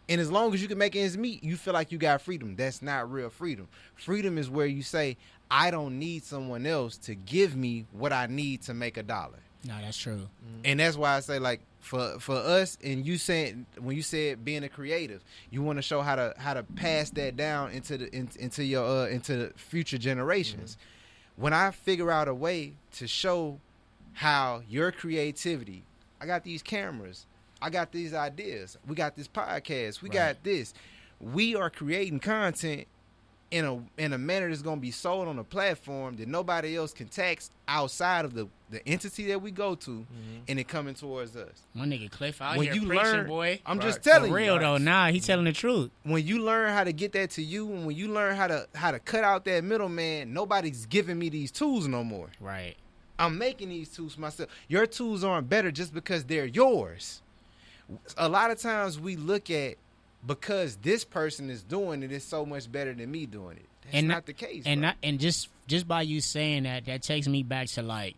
S3: And as long as you can make ends meet, you feel like you got freedom. That's not real freedom. Freedom is where you say, I don't need someone else to give me what I need to make $1.
S1: No, that's true.
S3: Mm-hmm. And that's why I say, like, for us, and you saying, when you said being a creative, you want to show how to pass that down into the future generations. Mm-hmm. When I figure out a way to show how your creativity, I got these cameras, I got these ideas, we got this podcast, we got this. We are creating content in a manner that's going to be sold on a platform that nobody else can tax outside of the entity that we go to, and it coming towards us.
S1: My nigga Cliff out
S3: when
S1: here
S3: you
S1: preaching,
S3: learn,
S1: boy.
S3: I'm just telling
S1: For real,
S3: you.
S1: though. Nah, he telling the truth.
S3: When you learn how to get that to you, and when you learn how to cut out that middleman, nobody's giving me these tools no more.
S1: Right.
S3: I'm making these tools myself. Your tools aren't better just because they're yours. A lot of times we look at, because this person is doing it, it's so much better than me doing it. That's not the case.
S1: And just by you saying that takes me back to, like,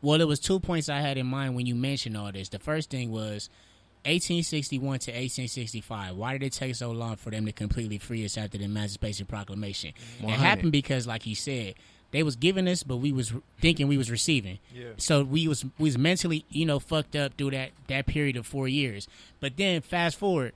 S1: well, it was 2 points I had in mind when you mentioned all this. The first thing was 1861 to 1865. Why did it take so long for them to completely free us after the Emancipation Proclamation?
S3: 100.
S1: It happened because, like you said, they was giving us, but we was thinking we was receiving. Yeah. So we was mentally, fucked up through that period of 4 years. But then fast forward,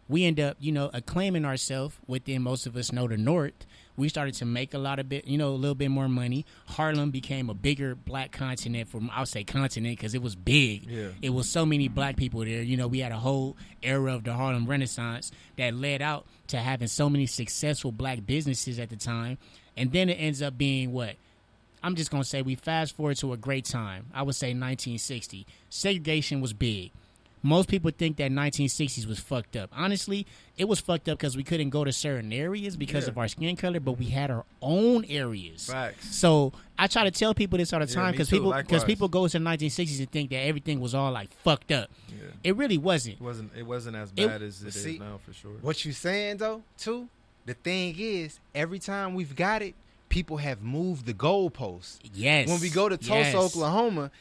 S1: we end up, acclaiming ourselves within, most of us know, the North. We started to make a little bit more money. Harlem became a bigger black continent I'll say continent because it was big. Yeah. It was so many black people there. We had a whole era of the Harlem Renaissance that led out to having so many successful black businesses at the time. And then it ends up being what? I'm just going to say we fast forward to a great time. I would say 1960. Segregation was big. Most people think that 1960s was fucked up. Honestly, it was fucked up because we couldn't go to certain areas because of our skin color, but we had our own areas.
S2: Facts.
S1: So I try to tell people this all the time because people go to the 1960s and think that everything was all like fucked up. Yeah. It really wasn't.
S2: It wasn't as bad as it is now, for sure.
S3: What you saying though, too? The thing is, every time we've got it, people have moved the goalposts.
S1: Yes.
S3: When we go to Tulsa, Oklahoma.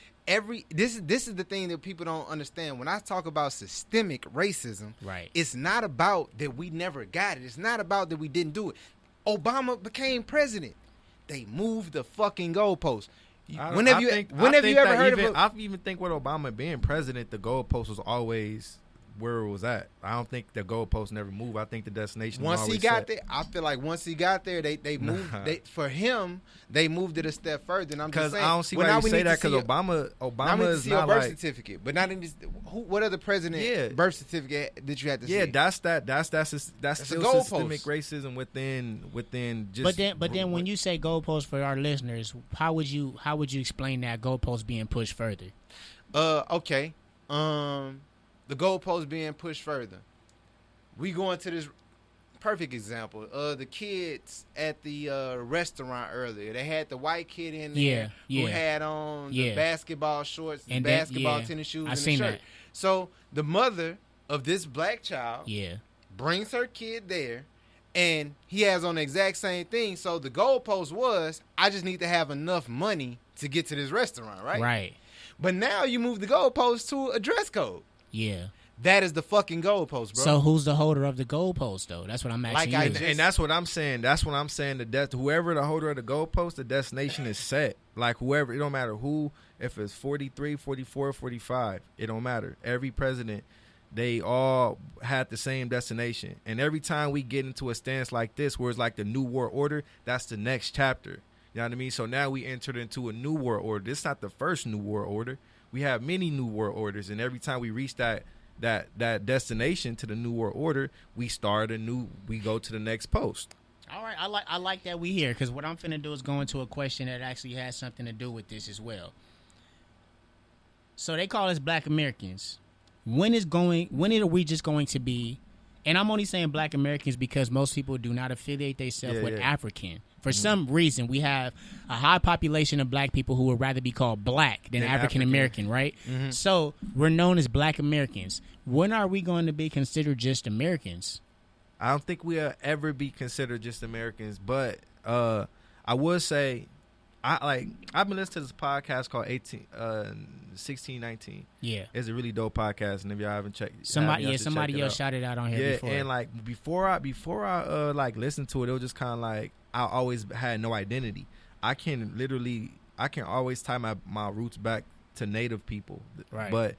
S3: This is the thing that people don't understand. When I talk about systemic racism, it's not about that we never got it. It's not about that we didn't do it. Obama became president. They moved the fucking goalpost. When have you ever heard of it?
S2: I even think with Obama being president, the goalpost was always where it was at. I don't think the goalpost never moved. I think the destination
S3: once
S2: was
S3: he
S2: always
S3: got
S2: set.
S3: there, I feel like once he got there, they moved. For him, they moved it a step further. And I'm just saying,
S2: I don't see why you say that because Obama is not
S3: birth
S2: like
S3: certificate, but not in this. What other president birth certificate that you had to see?
S2: Yeah, that's still systemic racism within just.
S1: But then when you say goalpost for our listeners, how would you explain that goalpost being pushed further?
S3: Okay. The goalpost being pushed further. We go into this perfect example. The kids at the restaurant earlier. They had the white kid in there who had on the basketball shorts, and basketball tennis shoes, and the shirt. That. So the mother of this black child brings her kid there, and he has on the exact same thing. So the goalpost was, I just need to have enough money to get to this restaurant, right?
S1: Right.
S3: But now you move the goalpost to a dress code.
S1: Yeah.
S3: That is the fucking goalpost, bro.
S1: So who's the holder of the goalpost, though? That's what I'm asking you.
S2: And that's what I'm saying. That's what I'm saying. Whoever the holder of the goalpost, the destination is set. Like whoever, it don't matter who, if it's 43, 44, 45, it don't matter. Every president, they all had the same destination. And every time we get into a stance like this, where it's like the new world order, that's the next chapter. You know what I mean? So now we entered into a new world order. This is not the first new world order. We have many new world orders, and every time we reach that destination to the new world order, we go to the next post.
S1: All right, I like that we here, because what I'm finna do is go into a question that actually has something to do with this as well. So they call us Black Americans. When are we just going to be? And I'm only saying Black Americans because most people do not affiliate themselves with African. For some reason, we have a high population of black people who would rather be called black than African American, right? Mm-hmm. So we're known as Black Americans. When are we going to be considered just Americans?
S2: I don't think we'll ever be considered just Americans, but I would say I've been listening to this podcast called 1619. Yeah, it's a really dope podcast, and if y'all haven't checked,
S1: somebody else shouted out on here before.
S2: And like before I like listened to it, it was just kind of like I always had no identity. I can always tie my roots back to Native people, right? But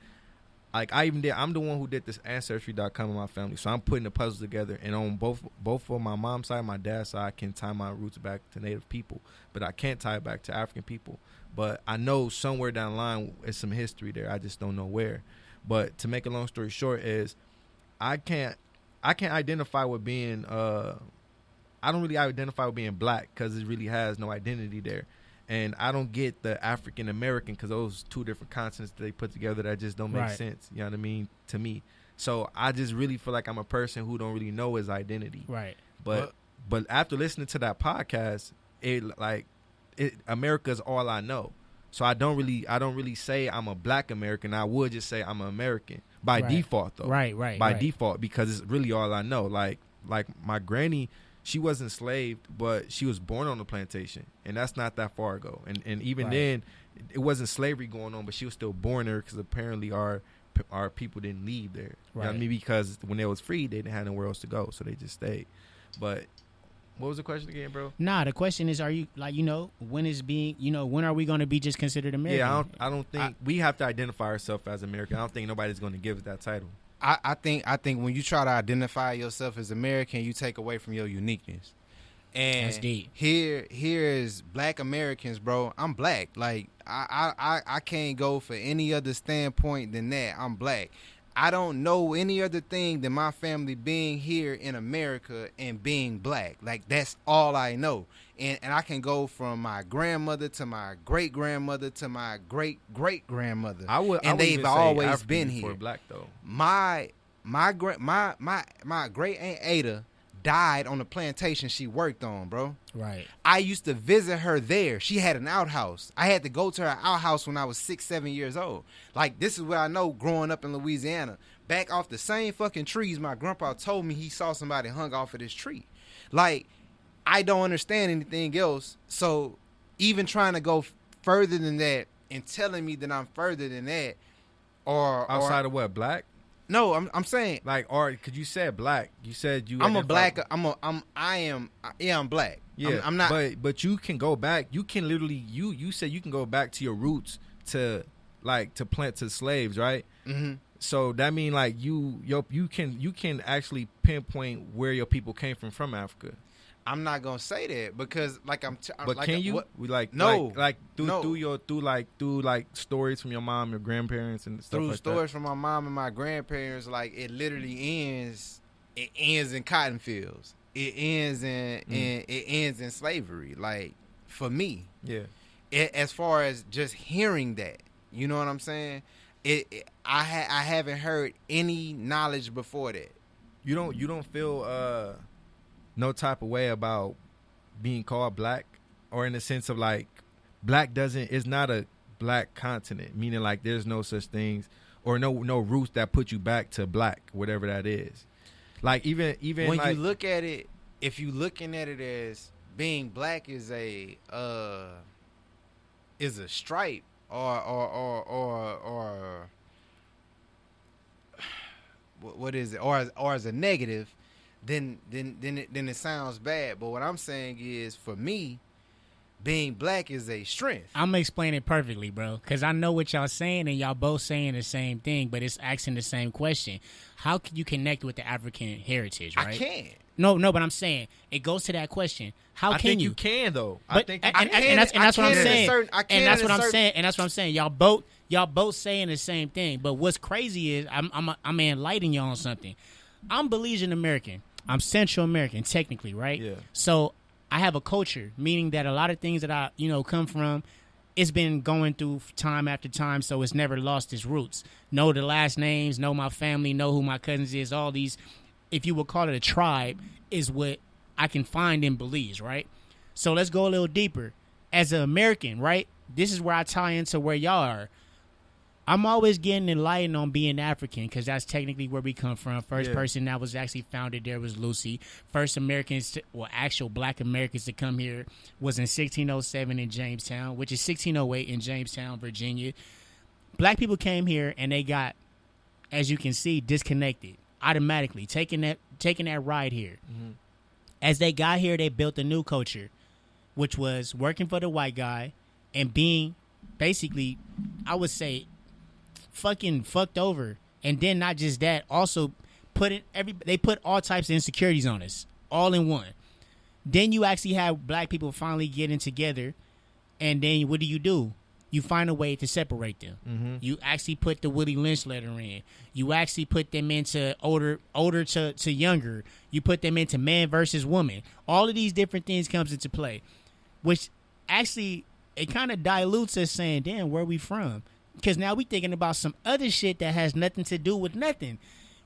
S2: like I'm the one who did this Ancestry.com in my family, so I'm putting the puzzle together. And on both of my mom's side, my dad's side, I can tie my roots back to Native people, but I can't tie it back to African people. But I know somewhere down the line is some history there. I just don't know where. But to make a long story short, is I can't identify with being I don't really identify with being black because it really has no identity there. And I don't get the African American because those two different continents that they put together that just don't make sense. You know what I mean? To me. So I just really feel like I'm a person who don't really know his identity. Right. But after listening to that podcast, America is all I know. So I don't really say I'm a Black American. I would just say I'm an American by default though. By default, because it's really all I know. Like my granny, she wasn't enslaved, but she was born on the plantation, and that's not that far ago. And even then, it wasn't slavery going on, but she was still born there because apparently our people didn't leave there. You know what I mean? Because when they was free, they didn't have nowhere else to go, so they just stayed. But what was the question again, bro?
S1: Nah, the question is, are you when are we going to be just considered American?
S2: Yeah, I don't think we have to identify ourselves as American. I don't think nobody's going to give us that title.
S3: I think when you try to identify yourself as American, you take away from your uniqueness. And that's deep. Here is Black Americans, bro. I'm black. Like I can't go for any other standpoint than that. I'm black. I don't know any other thing than my family being here in America and being black. Like that's all I know. And I can go from my grandmother to my great grandmother to my great great grandmother. They've always been here.
S2: Black though.
S3: My great aunt Ada died on the plantation she worked on, bro. Right. I used to visit her there. She had an outhouse. I had to go to her outhouse when I was 6-7 years old. Like this is where I know growing up in Louisiana. Back off the same fucking trees my grandpa told me he saw somebody hung off of this tree. Like I don't understand anything else. So even trying to go further than that and telling me that I'm further than that, or
S2: outside of what, black?
S3: No, I'm saying
S2: Like, or because you said black, you said you.
S3: I'm a
S2: identify-
S3: black. I'm black.
S2: Yeah,
S3: I'm not.
S2: But you can go back. You can literally. You said you can go back to your roots to plant to slaves, right?
S3: Mm-hmm.
S2: So that mean like you can actually pinpoint where your people came from Africa.
S3: I'm not gonna say that because like
S2: But
S3: like,
S2: can you?
S3: what-
S2: We like
S3: No.
S2: like
S3: No.
S2: through stories from your mom, your grandparents, and stuff
S3: through
S2: like
S3: stories from my mom and my grandparents, like it literally ends. It ends in cotton fields. It ends in slavery. Like for me,
S2: that.
S3: as far as just hearing that, you know what I'm saying? I haven't heard any knowledge before that.
S2: You don't feel no type of way about being called black, or in the sense of like black is not a black continent, meaning like there's no such things or no roots that put you back to black, whatever that is. Like even
S3: When
S2: like,
S3: you look at it, if you looking at it as being black is a stripe or what is it, or as a negative, then it sounds bad. But what I'm saying is, for me, being black is a strength.
S1: I'm gonna explain it perfectly, bro, because I know what y'all saying, and y'all both saying the same thing, but it's asking the same question. How can you connect with the African heritage, right?
S3: I can't.
S1: No, but I'm saying it goes to that question. How
S2: I
S1: can
S2: think
S1: you?
S2: you can though.
S1: But,
S2: I think
S1: and that's what I'm saying. And that's what I'm
S3: saying.
S1: saying. And that's what I'm saying. Y'all both saying the same thing. But what's crazy is I'm enlightening y'all on something. I'm Belizean American. I'm Central American, technically, right?
S2: Yeah.
S1: So I have a culture, meaning that a lot of things that I come from, it's been going through time after time, so it's never lost its roots. Know the last names, know my family, know who my cousins is. All these, if you would call it a tribe, is what I can find in Belize, right? So let's go a little deeper. As an American, right? This is where I tie into where y'all are. I'm always getting enlightened on being African because that's technically where we come from. First person that was actually founded there was Lucy. First Americans, actual black Americans to come here was in 1607 in Jamestown, which is 1608 in Jamestown, Virginia. Black people came here and they got, as you can see, disconnected automatically, taking that ride here. Mm-hmm. As they got here, they built a new culture, which was working for the white guy and being basically, I would say, fucking fucked over. And then not just that, also they put all types of insecurities on us, all in one. Then you actually have black people finally getting together, and then what do? You find a way to separate them. Mm-hmm. You actually put the Willie Lynch letter in. You actually put them into older to younger. You put them into man versus woman. All of these different things comes into play, which actually it kind of dilutes us saying, damn, where we from? Because now we thinking about some other shit that has nothing to do with nothing.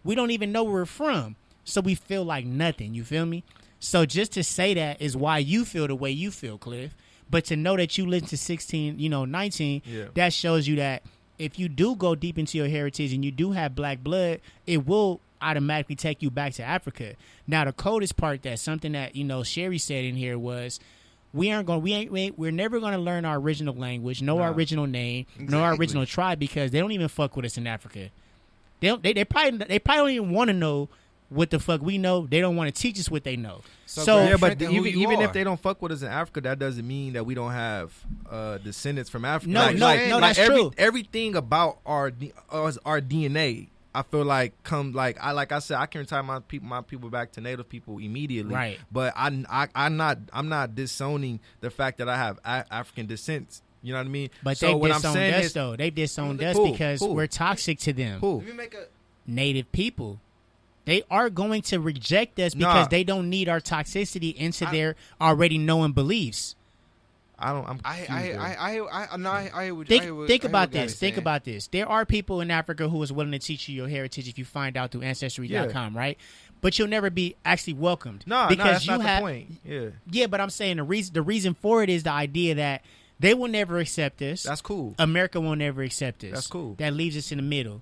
S1: We don't even know where we're from. So we feel like nothing. You feel me? So just to say that is why you feel the way you feel, Cliff. But to know that you live to 19, that shows you that if you do go deep into your heritage and you do have black blood, it will automatically take you back to Africa. Now, the coldest part, that something that, Sherry said in here was, we're never going to learn our original language, our original name, know our original tribe, because they don't even fuck with us in Africa. They probably don't even want to know what the fuck we know. They don't want to teach us what they know.
S2: So but even if they don't fuck with us in Africa, that doesn't mean that we don't have descendants from Africa.
S1: No, that's true.
S2: Everything about our DNA, I feel like I said, I can tie my people back to Native people immediately.
S1: Right.
S2: But I'm not disowning the fact that I have African descent. You know what I mean?
S1: But so they disowned us though. They disowned us because we're toxic to them.
S3: Let me make
S1: Native people. They are going to reject us because they don't need our toxicity into their already known beliefs. Think about this. Think about this. There are people in Africa who is willing to teach you your heritage if you find out through Ancestry.com, right? But you'll never be actually welcomed.
S2: Because that's not the point.
S1: Yeah, but I'm saying the reason for it is the idea that they will never accept us.
S2: That's cool.
S1: America will never accept us.
S2: That's cool.
S1: That leaves us in the middle.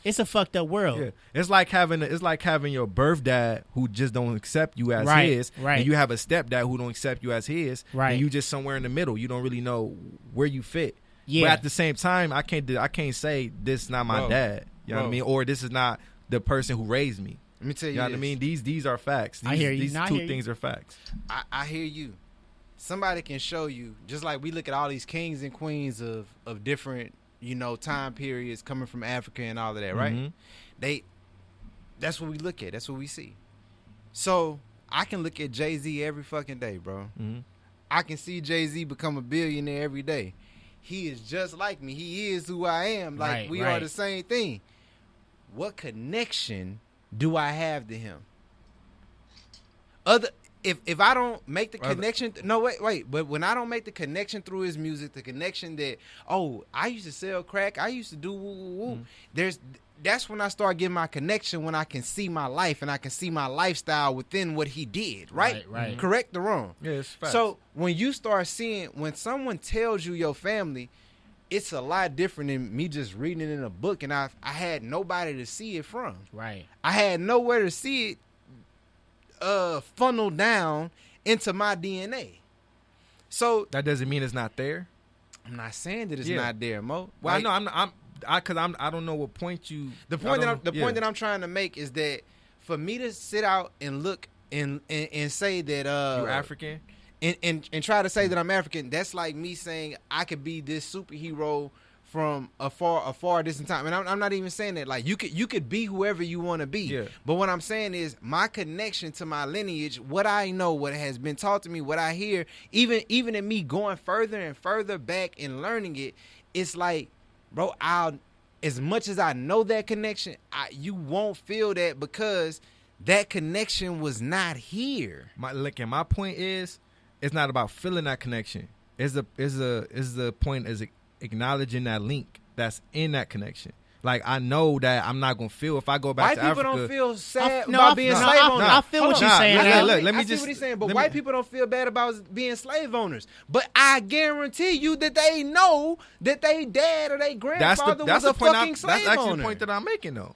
S1: It's a fucked up world.
S2: Yeah. It's like having your birth dad who just don't accept you as his, and you have a stepdad who don't accept you as his, and you just somewhere in the middle. You don't really know where you fit. Yeah. But at the same time, I can't say this is not my dad. You know what I mean? Or this is not the person who raised me.
S3: Let me tell you,
S2: You know what I mean? These are facts.
S1: I hear you.
S2: These
S1: No, I
S2: two
S1: hear you.
S2: things are facts.
S3: I hear you. Somebody can show you, just like we look at all these kings and queens of different, time periods coming from Africa and all of that, right?
S2: Mhm.
S3: That's what we look at. That's what we see. So I can look at Jay-Z every fucking day, bro.
S2: Mhm.
S3: I can see Jay-Z become a billionaire every day. He is just like me. He is who I am. Like,
S1: Right,
S3: we
S1: right.
S3: are the same thing. What connection do I have to him? If I don't make the connection, but when I don't make the connection through his music, the connection that, I used to sell crack, I used to do woo woo woo. That's when I start getting my connection, when I can see my life and I can see my lifestyle within what he did, right?
S1: Right.
S3: Correct or wrong?
S2: Yeah, it's facts.
S3: So when you start seeing, when someone tells you your family, it's a lot different than me just reading it in a book, and I had nobody to see it from.
S1: Right.
S3: I had nowhere to see it funnel down into my DNA. So
S2: that doesn't mean it's not there.
S3: I'm not saying that it's
S2: Yeah.
S3: not there, Mo.
S2: Well,
S3: Like,
S2: I know I don't know what point you.
S3: The point that I'm trying to make is that for me to sit out and look and say that
S2: you African.
S3: and try to say that I'm African, that's like me saying I could be this superhero from a far distant time. And I'm not even saying that. Like, you could be whoever you want to be.
S2: Yeah.
S3: But what I'm saying is my connection to my lineage, what I know, what has been taught to me, what I hear, even in me going further and further back and learning it, it's like, bro, as much as I know that connection, you won't feel that because that connection was not here.
S2: My point is, it's not about feeling that connection. Is the point is acknowledging that link that's in that connection. Like, I know that I'm not gonna feel if I go back
S3: White
S2: to
S3: people
S2: Africa.
S3: don't feel sad
S1: No,
S3: about being slave owners.
S1: I feel what you're saying.
S2: Look, let me
S3: I see
S2: just-
S3: what he's saying, but
S2: let
S3: white
S2: me-
S3: people don't feel bad about being slave owners. But I guarantee you that they know that they dad or they grandfather was a fucking slave
S2: That's actually
S3: owner.
S2: the point that I'm making, though.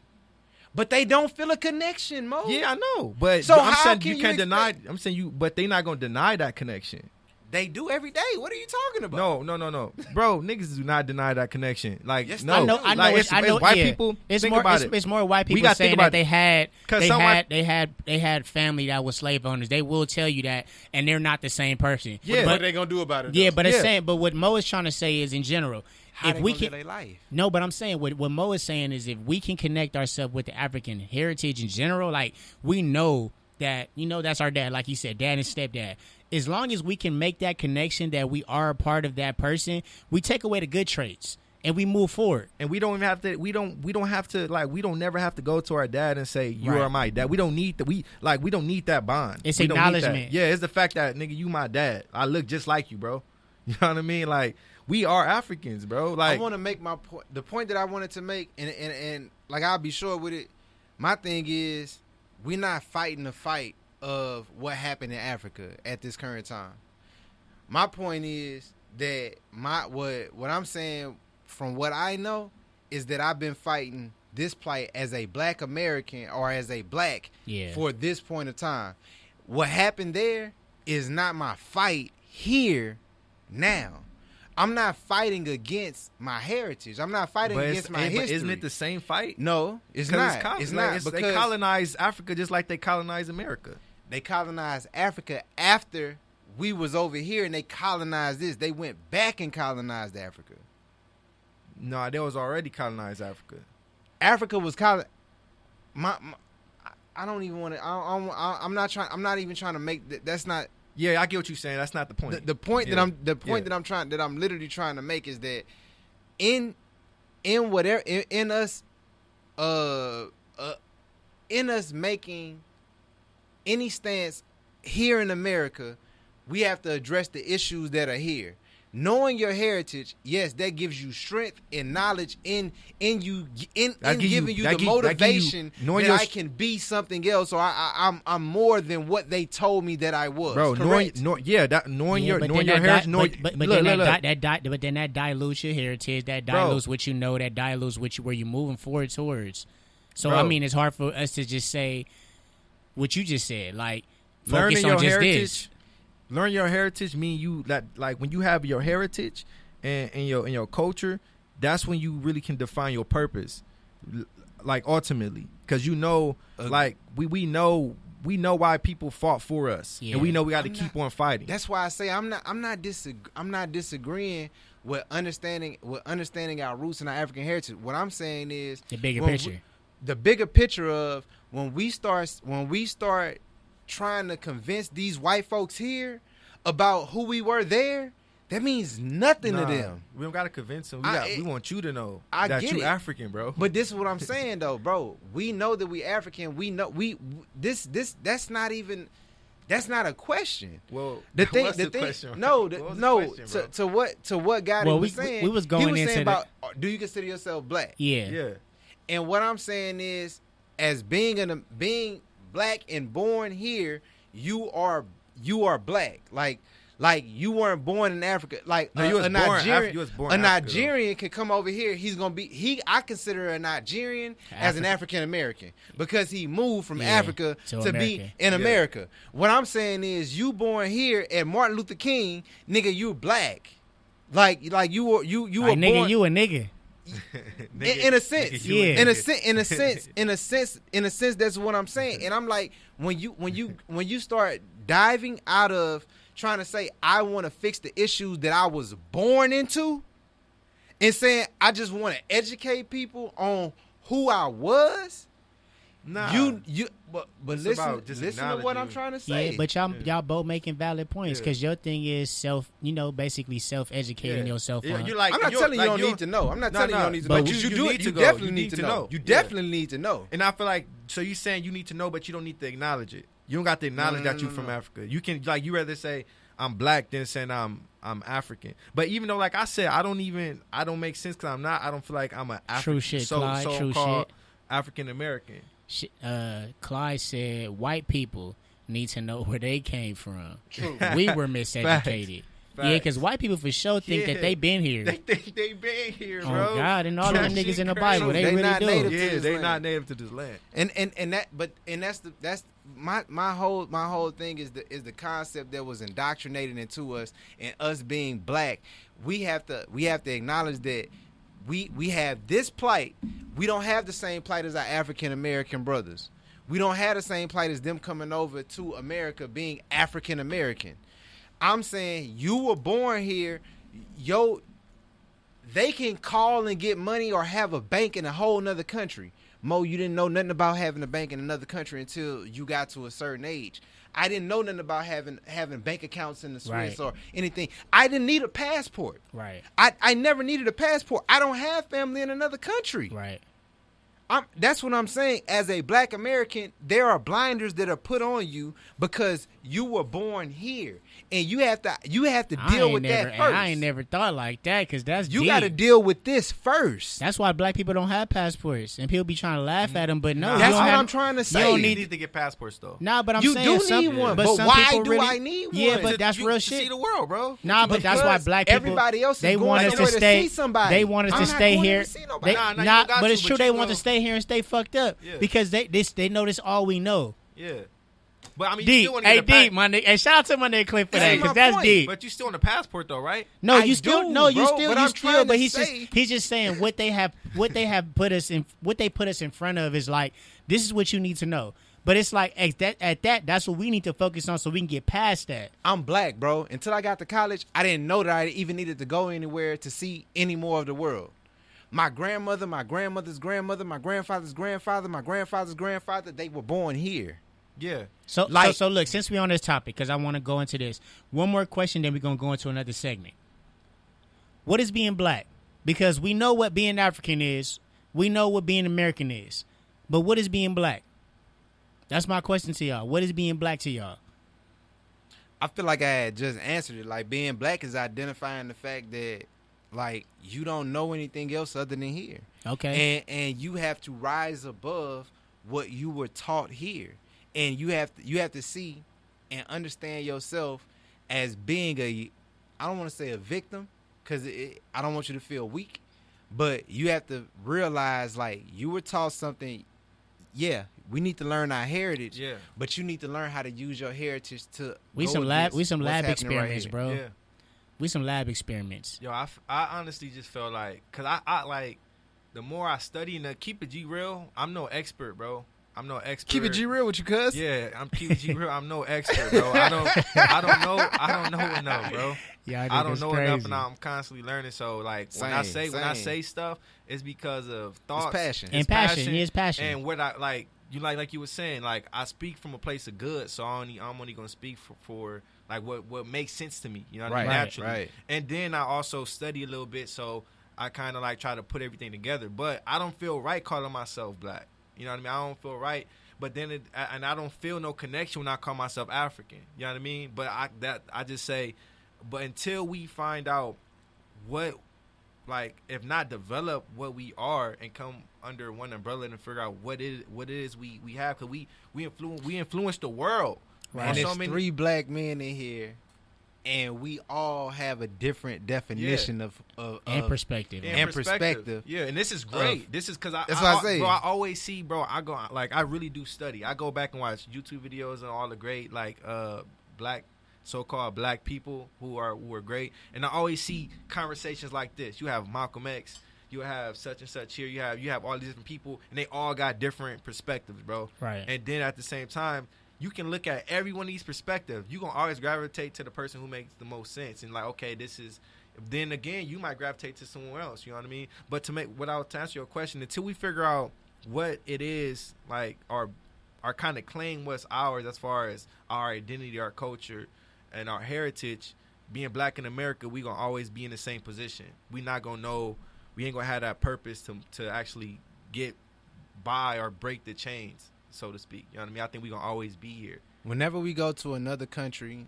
S3: But they don't feel a connection, Mo.
S2: Yeah, I know, but
S3: So
S2: I'm
S3: how
S2: saying
S3: can
S2: you
S3: you
S2: can't deny.
S3: expect-
S2: I'm saying but they're not gonna deny that connection.
S3: They do every day. What are you talking about?
S2: No, bro. Niggas do not deny that connection. Like,
S3: Yes,
S2: no,
S3: they
S1: I know.
S2: like, it's white
S1: yeah.
S2: people.
S1: It's
S2: think
S1: more.
S2: about it.
S1: It's more white
S2: We
S1: people
S2: gotta think
S1: saying
S2: about
S1: that
S2: it.
S1: they had family that was slave owners. They will tell you that, and they're not the same person.
S2: Yeah.
S3: What
S1: but
S3: are they gonna do about it?
S1: yeah,
S3: though?
S1: but it's
S2: Yeah.
S1: saying. But what Mo is trying to say is, in general,
S3: How
S1: if
S3: they
S1: we
S3: gonna
S1: can,
S3: live their life?
S1: no, but I'm saying what Mo is saying is if we can connect ourselves with the African heritage in general, like we know that, that's our dad, like you said, dad and stepdad. As long as we can make that connection that we are a part of that person, we take away the good traits and we move forward.
S2: And we don't even have to. We don't have to. Like, we don't never have to go to our dad and say, "You
S1: Right.
S2: are my dad." We don't need that. We don't need that bond.
S1: It's
S2: We don't need that.
S1: acknowledgement.
S2: Yeah, it's the fact that, nigga, you my dad. I look just like you, bro. You know what I mean? Like, we are Africans, bro. Like,
S3: I want to make my point. The point that I wanted to make, and like, I'll be short with it. My thing is, we're not fighting the fight of what happened in Africa at this current time. My point is that what I'm saying from what I know is that I've been fighting this plight as a black American or as a black for this point of time. What happened there is not my fight here now. I'm not fighting against my heritage. I'm not fighting against my history.
S2: Isn't it the same fight?
S3: No, it's
S2: 'Cause
S3: not.
S2: It's
S3: not
S2: like,
S3: because
S2: they colonized Africa just like they colonized America.
S3: they colonized Africa after we was over here, and they colonized this. They went back and colonized Africa.
S2: No, they was already colonized Africa.
S3: Africa was I don't even want to. I'm not trying. I'm not even trying to make that. That's not.
S2: Yeah, I get what you're saying. That's not the point.
S3: The point
S2: Yeah.
S3: that I'm literally trying to make is that in whatever in us making any stance here in America, we have to address the issues that are here. Knowing your heritage, yes, that gives you strength and knowledge in giving you the motivation that I can be something else, or I'm more than what they told me that I was.
S2: Bro,
S3: correct?
S2: knowing your heritage.
S1: But then that dilutes your heritage. That dilutes what you know. That dilutes where you're moving forward towards. So
S2: Bro.
S1: I mean, it's hard for us to just say what you just said. Like,
S2: Learning
S1: focus
S2: your
S1: on just
S2: heritage.
S1: this.
S2: Learn your heritage mean you like when you have your heritage and your culture, that's when you really can define your purpose. like ultimately, because like we know why people fought for us, and we know we got to keep on fighting.
S3: That's why I say I'm not disagreeing with understanding our roots and our African heritage. What I'm saying is
S1: the bigger picture.
S3: The bigger picture of when we start trying to convince these white folks here about who we were there, that means nothing to them.
S2: We don't gotta convince them. We want you to know
S3: that
S2: you African, bro.
S3: But this is what I'm saying though, bro. We know that we African. We know that's not a question.
S2: Well,
S3: the thing,
S2: what's the question?
S3: To what God was saying.
S1: We was going into
S3: about, do you consider yourself black?
S1: Yeah.
S3: And what I'm saying is, as being black and born here, you are black. Like you weren't born in Africa. Like
S2: no,
S3: a Nigerian
S2: though.
S3: can come over here. He's gonna be. I consider a Nigerian as an African American because he moved from Africa to be in America. What I'm saying is, you born here and Martin Luther King, nigga, you black. Like you were
S1: nigga,
S3: born.
S1: You a nigga.
S3: In a sense,
S1: yeah.
S3: In a sense, that's what I'm saying. And I'm like, when you start diving out of trying to say I want to fix the issues that I was born into, and saying I just want to educate people on who I was.
S2: Nah,
S3: but listen to what I'm trying to say.
S1: Yeah, but y'all both making valid points because your thing is basically self-educating yourself.
S3: I'm not telling you don't need to know. I'm not telling you don't need to know. But you definitely need to know. You definitely need to know.
S2: And I feel like, so you saying you need to know, but you don't need to acknowledge it. You don't got to acknowledge that you from Africa. You can, like, you rather say I'm black than saying I'm African. But even though, like I said, I don't make sense because I'm not. I don't feel like I'm an African.
S1: True shit, Clyde.
S2: So-called African American.
S1: Clyde said white people need to know where they came from.
S3: True.
S1: We were miseducated.
S2: Facts.
S1: Yeah, because white people for sure think that they been here.
S2: They think they been here, bro.
S1: Oh God, and all them niggas in the Bible, they really
S3: not
S1: do.
S3: native to
S2: Yeah,
S3: this
S2: they
S3: land.
S2: not native to this land.
S3: That's my whole thing is the concept that was indoctrinated into us, and us being black, we have to acknowledge that we have this plight. We don't have the same plight as our African American brothers. We don't have the same plight as them coming over to America being African American. I'm saying you were born here, they can call and get money or have a bank in a whole nother country. Mo, you didn't know nothing about having a bank in another country until you got to a certain age. I didn't know nothing about having bank accounts in the Swiss or anything. I didn't need a passport.
S1: Right.
S3: I never needed a passport. I don't have family in another country.
S1: Right.
S3: That's what I'm saying. As a black American, there are blinders that are put on you because you were born here, and you have to deal with that first.
S1: I ain't never thought like that because that's
S3: you got to deal with this first.
S1: That's why black people don't have passports, and people be trying to laugh at them. But no,
S3: that's what I'm trying to say.
S2: You don't need to get passports though.
S1: Nah, but I'm
S3: you
S1: saying
S3: do need one.
S1: But some
S3: why
S1: people
S3: do
S1: really,
S3: I need one?
S1: Yeah, but that's real shit.
S2: To see the world, bro.
S1: Nah, but that's why black people.
S3: Everybody else
S1: they
S3: is
S1: want
S3: going
S1: us to stay.
S3: see somebody.
S1: They want us to stay here. But it's true. They want to stay here and stay fucked up because they know this all we know.
S2: Yeah. But I mean,
S1: deep, my nigga. Hey, shout out to my nigga Cliff for that because that's deep.
S2: But you still on the passport though, right?
S1: No, you still. But he's just saying what they put us in front of is like this is what you need to know. But it's like that's what we need to focus on so we can get past that.
S3: I'm black, bro. Until I got to college, I didn't know that I even needed to go anywhere to see any more of the world. My grandmother, my grandmother's grandmother, my grandfather's grandfather, my grandfather's grandfather, they were born here.
S2: Yeah.
S1: So look, since we're on this topic, because I want to go into this, one more question, then we're going to go into another segment. What is being black? Because we know what being African is. We know what being American is. But what is being black? That's my question to y'all. What is being black to y'all?
S3: I feel like I had just answered it. Like, being black is identifying the fact that, like, you don't know anything else other than here.
S1: Okay.
S3: And you have to rise above what you were taught here. And you have to see and understand yourself as being I don't want to say a victim, because I don't want you to feel weak, but you have to realize, like, you were taught something. Yeah, we need to learn our heritage. Yeah, but you need to learn how to use your heritage to. We some lab
S1: experiments,
S3: right,
S1: bro.
S2: Yeah.
S1: We some lab experiments.
S2: Yo, I honestly just felt like, cause I like the more I study and keep it G real, I'm no expert, bro. I'm no expert.
S3: Keep it G real with you, cuz.
S2: Yeah, I'm keep it G real. I'm no expert, bro. I don't know enough, bro.
S1: Yeah,
S2: I don't know enough, and I'm constantly learning. So like when I say stuff, it's because of thoughts,
S3: it's passion,
S1: and passion. He is passion.
S2: And what I like you were saying, like I speak from a place of good, so I'm only gonna speak for like what makes sense to me, you know what I mean, naturally.
S3: Right.
S2: And then I also study a little bit, so I kind of like try to put everything together. But I don't feel right calling myself black. You know what I mean? I don't feel right. But then I don't feel no connection when I call myself African. You know what I mean? But I just say, but until we find out what, like, if not develop what we are and come under one umbrella and figure out what it is we have, because we influence the world.
S1: Right.
S3: And
S2: So
S3: there's
S2: many-
S3: 3 black men in here, and we all have a different definition of
S1: perspective.
S3: And perspective.
S2: Yeah, and this is great. This is because
S3: That's what I say.
S2: Bro, I always see, bro. I really do study. I go back and watch YouTube videos and all the great like black so-called black people who are great, and I always see conversations like this. You have Malcolm X. You have such and such here. You have all these different people, and they all got different perspectives, bro.
S1: Right.
S2: And then at the same time, you can look at every one of these perspectives. You're going to always gravitate to the person who makes the most sense. And like, okay, this is, then again, you might gravitate to someone else. You know what I mean? But to answer your question, until we figure out what it is, like our kind of claim what's ours as far as our identity, our culture, and our heritage, being black in America, we going to always be in the same position. We not going to know, we ain't going to have that purpose to actually get by or break the chains, so to speak. You know what I mean? I think we're going to always be here.
S3: Whenever we go to another country,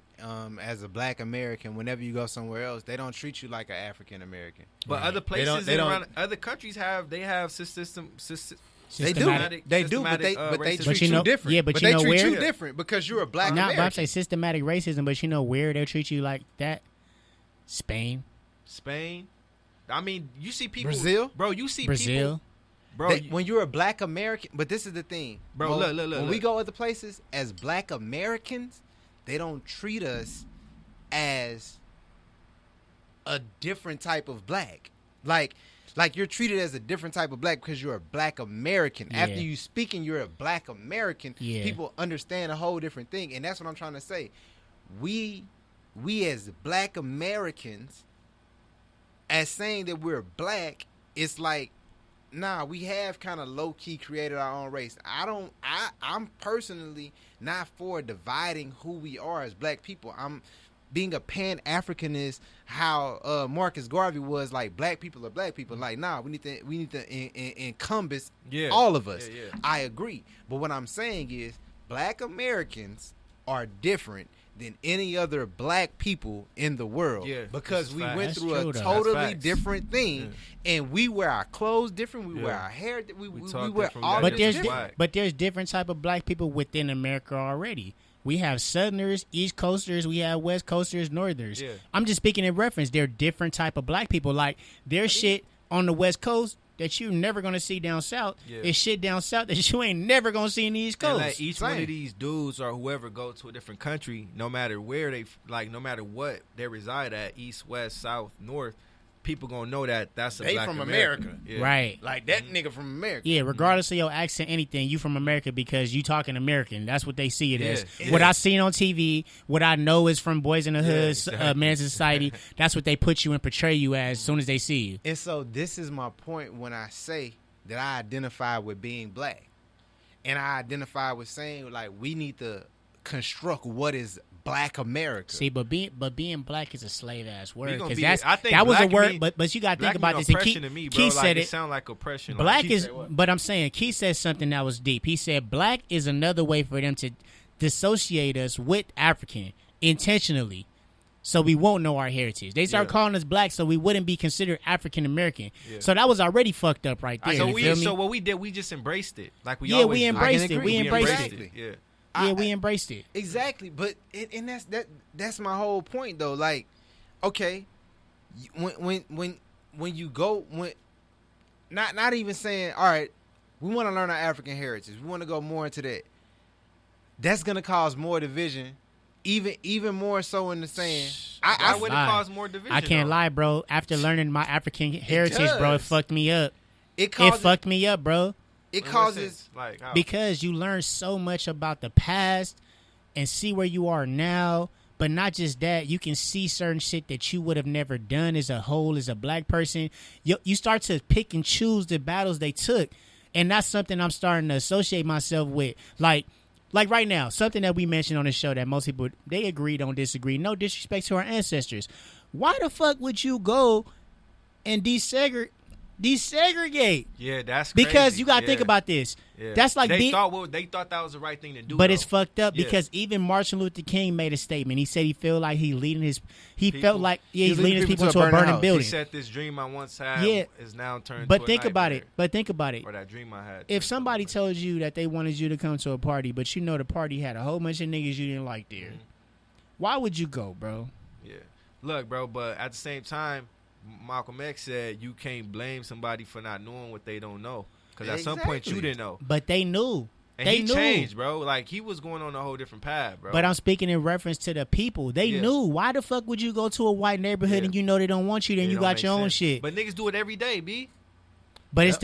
S3: as a black American, whenever you go somewhere else, they don't treat you like an African American.
S2: But other places around other countries have
S3: They do, but they treat you different.
S1: Yeah, but
S3: they
S1: you know
S3: treat
S1: where?
S3: you different because you're a black
S1: Not,
S3: American.
S1: but I'm saying systematic racism, but you know where they treat you like that? Spain.
S2: I mean, you see people.
S3: Brazil?
S2: Bro, you see
S1: Brazil.
S2: people. Bro,
S3: when you're a black American, but this is the thing.
S2: Bro, look.
S3: When we go other places, as black Americans, they don't treat us as a different type of black. Like you're treated as a different type of black because you're a black American.
S1: Yeah.
S3: After you speaking, you're a black American.
S1: Yeah.
S3: People understand a whole different thing, and that's what I'm trying to say. We as black Americans, as saying that we're black, it's like, nah, we have kind of low key created our own race. I'm personally not for dividing who we are as black people. I'm being a Pan-Africanist, how Marcus Garvey was like, black people are black people. Like, nah, we need to encompass all of us.
S2: Yeah.
S3: I agree. But what I'm saying is black Americans are different than any other black people in the world.
S2: Yeah,
S3: because we went
S1: That's
S3: through
S1: true,
S3: a
S1: though.
S3: totally different thing, and we wear our clothes different. We wear our hair. We wear all.
S1: But there's
S3: different.
S1: but there's different type of black people within America already. We have Southerners, East Coasters, we have West Coasters, Northerners.
S2: Yeah.
S1: I'm just speaking in reference. They're different type of black people. Like there's shit on the West Coast that you're never gonna see down south.
S2: Yeah.
S1: It's shit down south that you ain't never gonna see in the East Coast.
S2: And like each one of these dudes or whoever go to a different country, no matter where they no matter what they reside at, east, west, south, north, people gonna know that that's a
S3: They
S2: black
S3: from
S2: American.
S3: America.
S2: Yeah.
S1: Right.
S3: Like that nigga from America.
S1: Yeah, regardless of your accent, anything, you from America because you talking American. That's what they see it as.
S2: Yeah.
S1: What I seen on TV, what I know is from Boys in the Hood,
S2: exactly.
S1: Men's Society. That's what they put you and portray you as soon as they see you.
S3: And so this is my point when I say that I identify with being black. And I identify with saying, like, we need to construct what is black America.
S1: See, but being black is a slave ass word
S2: gonna
S1: because
S2: be-
S1: that's
S2: I think
S1: that was a
S2: black
S1: word.
S2: mean-
S1: But you got to
S2: Black
S1: think about
S2: mean
S1: this. And
S2: oppression to me, bro.
S1: Keith
S2: Like,
S1: said
S2: it
S1: it.
S2: sound like oppression.
S1: Black
S2: Keith
S1: is,
S2: said what?
S1: but I'm saying Keith said something that was deep. He said black is another way for them to dissociate us with African intentionally, so we won't know our heritage. They start calling us black, so we wouldn't be considered African American.
S2: Yeah.
S1: So that was already fucked up right there.
S2: So
S1: you feel me?
S2: so what we did, we just embraced it. Like we
S1: Yeah,
S2: always
S1: we
S2: do.
S1: embraced
S3: I can
S1: it. We
S3: agree.
S1: embraced
S3: Exactly.
S1: it.
S2: Yeah.
S1: Yeah, we embraced it.
S3: Exactly, but and that's my whole point though. Like, okay, when you go not even saying, all right, we want to learn our African heritage, we want to go more into that. That's gonna cause more division, even more so in the saying.
S2: Why would it
S1: lie.
S2: cause more division?
S1: I can't
S2: though?
S1: lie, bro. After learning my African heritage, bro, it
S3: does.
S1: fucked me up. It fucked me up, bro.
S3: It causes
S2: like how?
S1: Because you learn so much about the past and see where you are now. But not just that, you can see certain shit that you would have never done as a whole, as a black person. You start to pick and choose the battles they took. And that's something I'm starting to associate myself with. Like right now, something that we mentioned on the show that most people, they agree, don't disagree. No disrespect to our ancestors. Why the fuck would you go and desegregate?
S2: Yeah, that's
S1: because
S2: crazy.
S1: you got to think about this.
S2: Yeah.
S1: That's like
S2: they thought that was the right thing to do.
S1: But
S2: though.
S1: it's fucked up because even Martin Luther King made a statement. He said he felt like he's leading his people to a burning building.
S2: He said this dream I once had is now turned.
S1: But
S2: to
S1: think
S2: a
S1: about it.
S2: nightmare.
S1: But think about it.
S2: Or that dream I had.
S1: If somebody told you that they wanted you to come to a party, but you know the party had a whole bunch of niggas you didn't like there, why would you go, bro?
S2: Yeah, look, bro. But at the same time, Malcolm X said you can't blame somebody for not knowing what they don't know. Because at some point you didn't know.
S1: But they knew.
S2: And he changed, bro. Like, he was going on a whole different path, bro.
S1: But I'm speaking in reference to the people. They knew. Why the fuck would you go to a white neighborhood and you know they don't want you, then you got your own shit?
S2: But niggas do it every day, B.
S1: But it's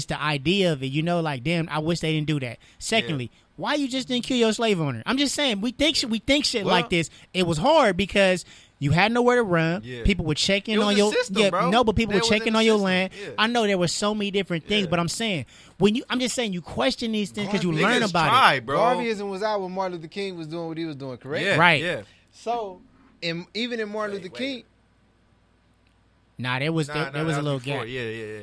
S1: the idea of it, you know, like, damn, I wish they didn't do that. Secondly, why you just didn't kill your slave owner? I'm just saying, we think shit like this. It was hard because you had nowhere to run. Yeah. People were checking on your but people were checking on your land. Yeah. I know there were so many different things, but I'm saying I'm just saying you question these things because you learn about it.
S3: Bro. Garveyism was out when Martin Luther King was doing what he was doing, correct?
S2: Yeah,
S1: right.
S2: Yeah.
S3: So, even in Martin Luther King,
S1: there was a little gap.
S2: Yeah.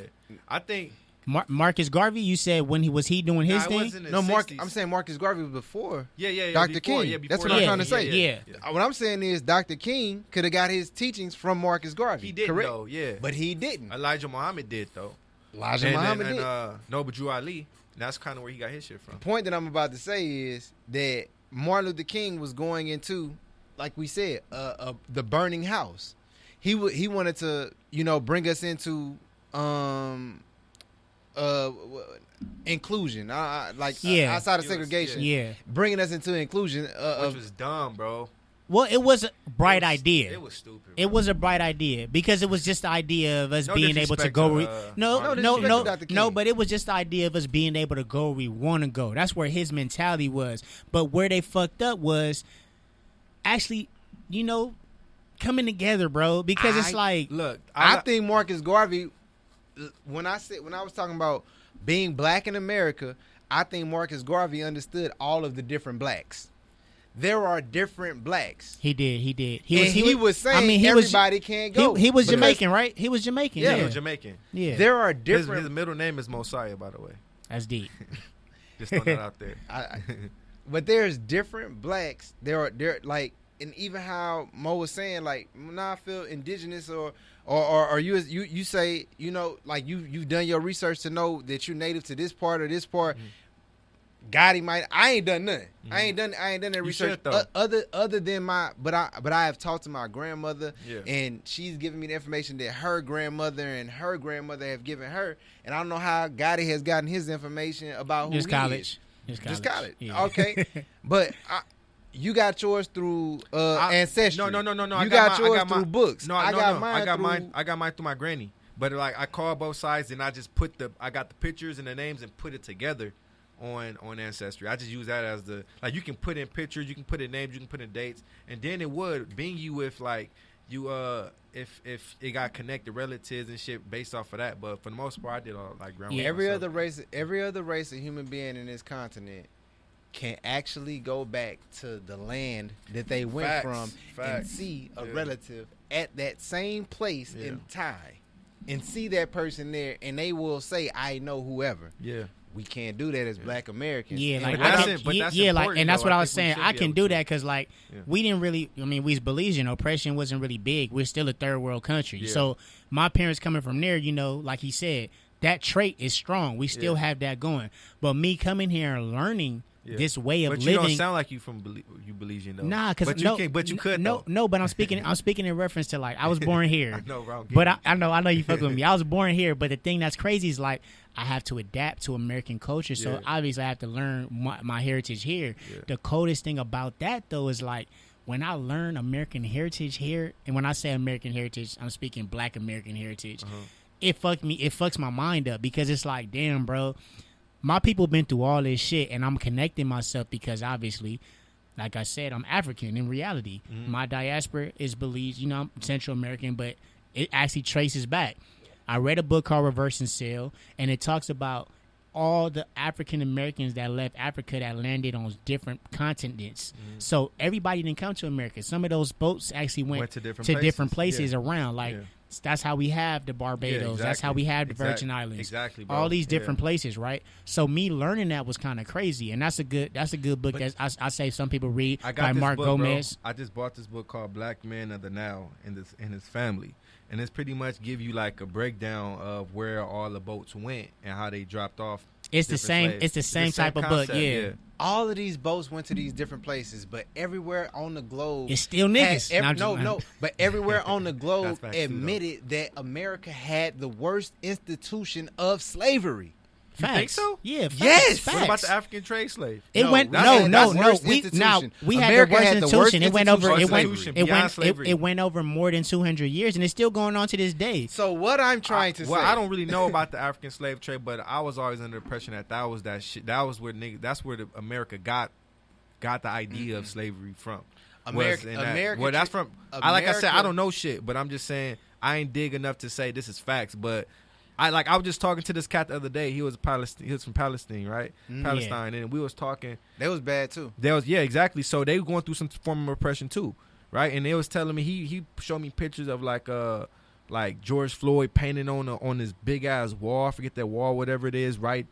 S2: I think
S1: Marcus Garvey, you said when he doing his thing?
S3: No, I'm saying Marcus Garvey was before.
S2: Dr.
S3: King.
S2: Yeah,
S3: that's what I'm trying to say.
S1: Yeah.
S3: What I'm saying is Dr. King could have got his teachings from Marcus Garvey.
S2: He didn't,
S3: correct?
S2: though. Yeah,
S3: but he didn't.
S2: Elijah Muhammad did, though.
S3: Muhammad did.
S2: But Drew Ali. That's kind of where he got his shit from.
S3: The point that I'm about to say is that Martin Luther King was going into, like we said, the burning house. He wanted to, bring us into inclusion, outside of segregation. Bringing us into inclusion.
S2: Which was dumb, bro.
S1: Well, it was a bright idea.
S2: It was stupid. Bro.
S1: It was a bright idea because it was just the idea of us being able to go. But it was just the idea of us being able to go where we want to go. That's where his mentality was. But where they fucked up was actually, coming together, bro. Because it's like,
S3: look, I think Marcus Garvey. When I was talking about being black in America, I think Marcus Garvey understood all of the different blacks. There are different blacks.
S1: He did.
S3: He was saying everybody can't go.
S1: He was Jamaican, right? He was Jamaican.
S2: Yeah, he was Jamaican.
S1: Yeah.
S3: There are different.
S2: His middle name is Mosiah, by the way.
S1: That's deep.
S2: Just throw that out there.
S3: But there's different blacks. There like, and even how Mo was saying, like, when I feel indigenous or you say, like you've done your research to know that you're native to this part or this part. Mm-hmm. Gotti might. I ain't done nothing. Mm-hmm. I ain't done that research. Other than but I have talked to my grandmother, and she's given me the information that her grandmother and her grandmother have given her, and I don't know how Gotti has gotten his information about who
S1: just
S3: he
S1: college.
S3: is. Just college.
S1: Yeah.
S3: Okay, but you got yours through ancestry.
S2: No.
S3: You got yours through books.
S2: No, I got mine through my granny. But like, I called both sides and I just I got the pictures and the names and put it together on Ancestry. I just use that as you can put in pictures, you can put in names, you can put in dates, and then it would bing you with like you if it got connected relatives and shit based off of that. But for the most part, I did all like grandma.
S3: Every other race of human being in this continent can actually go back to the land that they went from and see a relative at that same place in time and see that person there, and they will say, I know whoever.
S2: Yeah.
S3: We can't do that as Black Americans.
S1: Yeah,
S2: like
S1: and that's what I was saying. I can do that because we didn't really. I mean, we was Belizean. Oppression wasn't really big. We're still a third world country. Yeah. So my parents coming from there, like he said, that trait is strong. We still have that going. But me coming here and learning this way of living.
S2: But you don't sound like you from Belizean though.
S1: Nah, because
S2: you could.
S1: No, but I'm speaking in reference to I was born here.
S2: I know, bro.
S1: But I know you fuck with me. I was born here, but the thing that's crazy is I have to adapt to American culture, so obviously I have to learn my heritage here. Yeah. The coldest thing about that though is when I learn American heritage here, and when I say American heritage, I'm speaking Black American heritage. it fucks my mind up because it's like, damn, bro, my people been through all this shit, and I'm connecting myself because obviously, like I said, I'm African in reality. My diaspora is believed, you know, I'm Central American, but it actually traces back. I read a book called Reverse and Sail, and it talks about all the African Americans that left Africa that landed on different continents. So everybody didn't come to America. Some of those boats actually went to different places around. Like that's how we have the Barbados. Yeah, exactly. That's how we have the Virgin Islands.
S2: Exactly, bro.
S1: All these different places, right? So me learning that was kind of crazy, and that's a good book that I say some people read by Mark Gomez.
S2: Bro. I just bought this book called Black Men of the Now and His Family. And it's pretty much give you like a breakdown of where all the boats went and how they dropped off.
S1: It's the same.
S2: Slaves.
S1: It's the same type of book. Yeah.
S3: All of these boats went to these different places, but everywhere on the globe,
S1: it's still niggas.
S3: But everywhere on the globe admitted that America had the worst institution of slavery.
S2: You think so?
S1: Yeah. Facts,
S3: yes.
S1: Facts.
S2: What about the African trade slave?
S1: We had the worst institution. It went over. It went over more than 200 years, and it's still going on to this day.
S3: So what I'm trying to say,
S2: I don't really know about the African slave trade, but I was always under the impression that was that shit. That was where that's where America got the idea of slavery from.
S3: America.
S2: Well, that's from. Like I said, I don't know shit, but I'm just saying I ain't dig enough to say this is facts, but. I was just talking to this cat the other day. He was from Palestine, right? Palestine, and we was talking.
S3: They was bad too.
S2: Exactly. So they were going through some form of oppression too, right? And they was telling me he showed me pictures of like George Floyd painted on this big ass wall. I forget that wall, whatever it is, right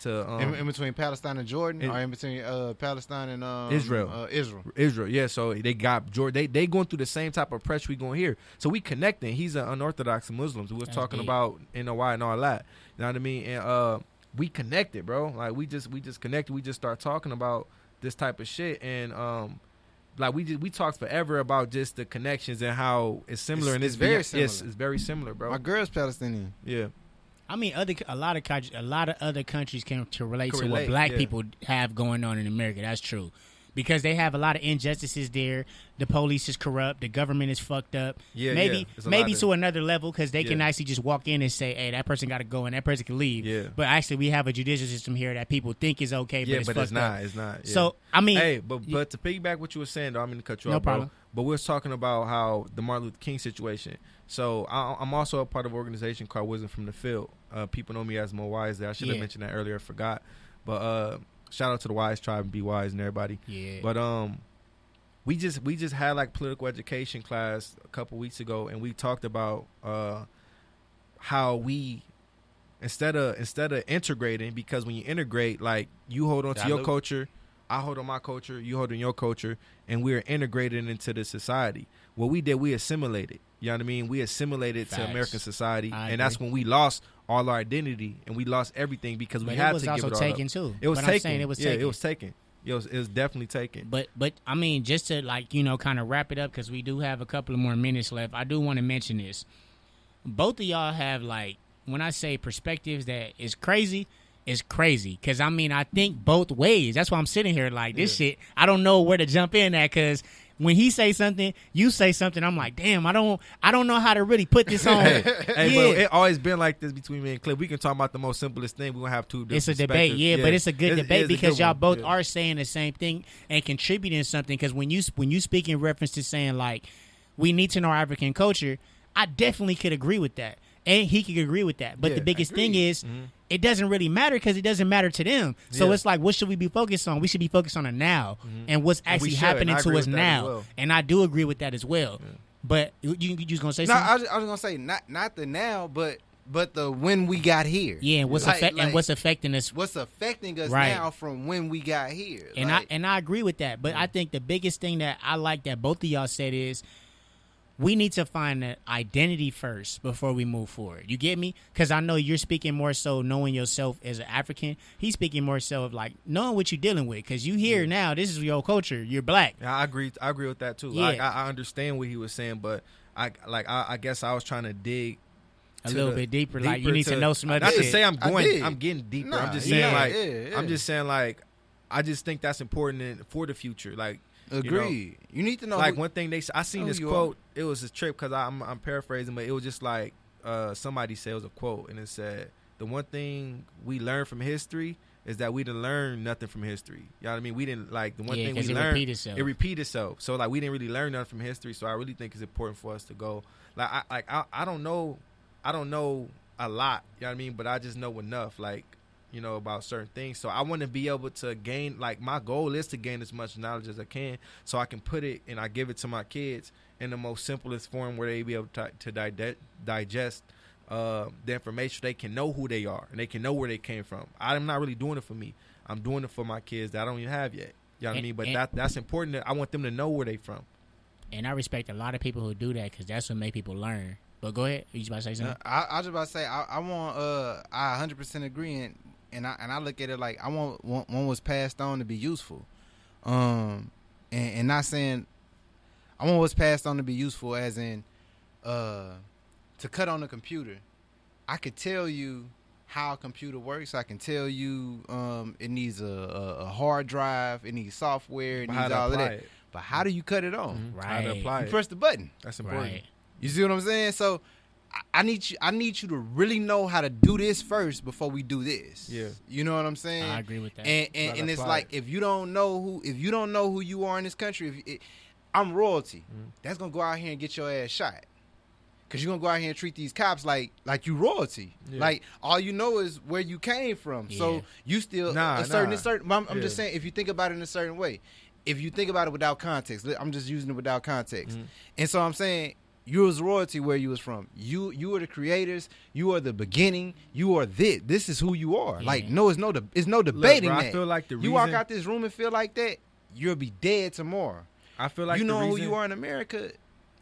S2: in
S3: between Palestine and Jordan, or in between Palestine and
S2: Israel.
S3: Israel.
S2: Yeah. So they got Jordan. They going through the same type of pressure we going here. So we connecting. He's an unorthodox Muslim. We was talking about NOI and all that. You know what I mean? And we connected, bro. Like we just connected. We just start talking about this type of shit, and like we talked forever about just the connections and how it's similar.
S3: It's very similar.
S2: Yes, it's very similar, bro.
S3: My girl's Palestinian.
S2: Yeah.
S1: I mean, a lot of other countries can relate to what black people have going on in America. That's true. Because they have a lot of injustices there. The police is corrupt. The government is fucked up. Maybe to another level because they can actually just walk in and say, hey, that person got to go and that person can leave.
S2: Yeah.
S1: But actually, we have a judicial system here that people think is okay, but it's fucked up.
S2: It's not. Yeah.
S1: So, I mean.
S2: Hey, but to piggyback what you were saying, though, I'm going to cut you off,
S1: problem.
S2: Bro. But we was talking about how the Martin Luther King situation. So I'm also a part of an organization called Wisdom from the Field. People know me as Mo Wise there. I should have mentioned that earlier. I forgot. But shout out to the Wise Tribe and Be Wise and everybody. Yeah. But we just had like political education class a couple weeks ago, and we talked about how we instead of integrating, because when you integrate, like you hold on to your culture, I hold on my culture, you hold on your culture, and we're integrated into the society. What we did, we assimilated. You know what I mean? We assimilated to American society, and that's when we lost all our identity and we lost everything because we had to give it all up. It was also taken too. It was taken. It was taken. It was taken. It was definitely taken.
S1: But I mean, just to kind of wrap it up because we do have a couple of more minutes left. I do want to mention this. Both of y'all have when I say perspectives that is crazy. It's crazy because I mean I think both ways. That's why I'm sitting here this shit. I don't know where to jump in at because when he say something, you say something. I'm like, damn, I don't know how to really put this on.
S2: Hey, but it always been like this between me and Cliff. We can talk about the most simplest thing. We gonna have two different.
S1: It's a debate, but it's a good debate because y'all both are saying the same thing and contributing something. Because when you speak in reference to saying we need to know African culture, I definitely could agree with that. And he could agree with that. But the biggest thing is, it doesn't really matter because it doesn't matter to them. So it's like, what should we be focused on? We should be focused on the now and what's actually happening to us now. Well. And I do agree with that as well. Yeah. But you just going to say something?
S3: I was going to say, not the now, but the when we got here.
S1: Yeah, and what's affecting us.
S3: What's affecting us now from when we got here.
S1: And I agree with that. But I think the biggest thing that I like that both of y'all said is, we need to find an identity first before we move forward. You get me? Because I know you're speaking more so knowing yourself as an African. He's speaking more so of knowing what you're dealing with. Because you here now, this is your culture. You're black.
S2: Yeah, I agree with that too. Yeah. I understand what he was saying, but I guess I was trying to dig
S1: a little bit deeper. You need to know some other shit.
S2: Not to say I'm getting deeper. Nah, I'm just saying I'm just saying I just think that's important for the future.
S3: Agreed. You need to know.
S2: One thing I seen this quote. It was a trip because I'm paraphrasing, but it was just somebody said, it was a quote, and it said, the one thing we learn from history is that we didn't learn nothing from history. You know what I mean? We didn't, like, the one thing we learned, it repeat itself. So, like, we didn't really learn nothing from history. So I really think it's important for us to go, like, I don't know a lot, you know what I mean? But I just know enough, like, you know, about certain things. So I want to be able to gain, like, my goal is to gain as much knowledge as I can so I can put it and I give it to my kids in the most simplest form where they be able to digest the information. They can know who they are and they can know where they came from. I'm not really doing it for me. I'm doing it for my kids that I don't even have yet. You know what I mean? But that's important. I want them to know where they from.
S1: And I respect a lot of people who do that because that's what make people learn. But go ahead. You just about to say something?
S3: I was about to say I want I 100% agree and I look at it like I want one was passed on to be useful, and not saying I want what's passed on to be useful as in to cut on the computer. I could tell you how a computer works. I can tell you it needs a hard drive, it needs software, it needs all of that. But how do you cut it on?
S1: Mm-hmm. Right.
S2: How to apply
S3: You
S2: it.
S3: press the button.
S2: That's important.
S1: Right.
S3: You see what I'm saying? So I need you to really know how to do this first before we do this.
S2: Yeah.
S3: You know what I'm saying?
S1: I agree with that.
S3: And it's like if you don't know who you are in this country, I'm royalty.
S2: Mm-hmm.
S3: That's gonna go out here and get your ass shot. Cause you're gonna go out here and treat these cops like you royalty.
S2: Yeah.
S3: Like all you know is where you came from.
S1: Yeah.
S3: So you still
S2: Nah.
S3: I'm just saying if you think about it in a certain way. If you think about it without context, I'm just using it without context.
S2: Mm-hmm.
S3: And so I'm saying you was royalty where you was from. You are the creators. You are the beginning. You are this. This is who you are.
S1: Yeah.
S3: Like it's no debating
S2: bro,
S3: that.
S2: I feel like the
S3: you walk
S2: reason-
S3: out this room and feel like that, you'll be dead tomorrow.
S2: I feel like
S3: you know
S2: the
S3: who
S2: reason,
S3: you are in America.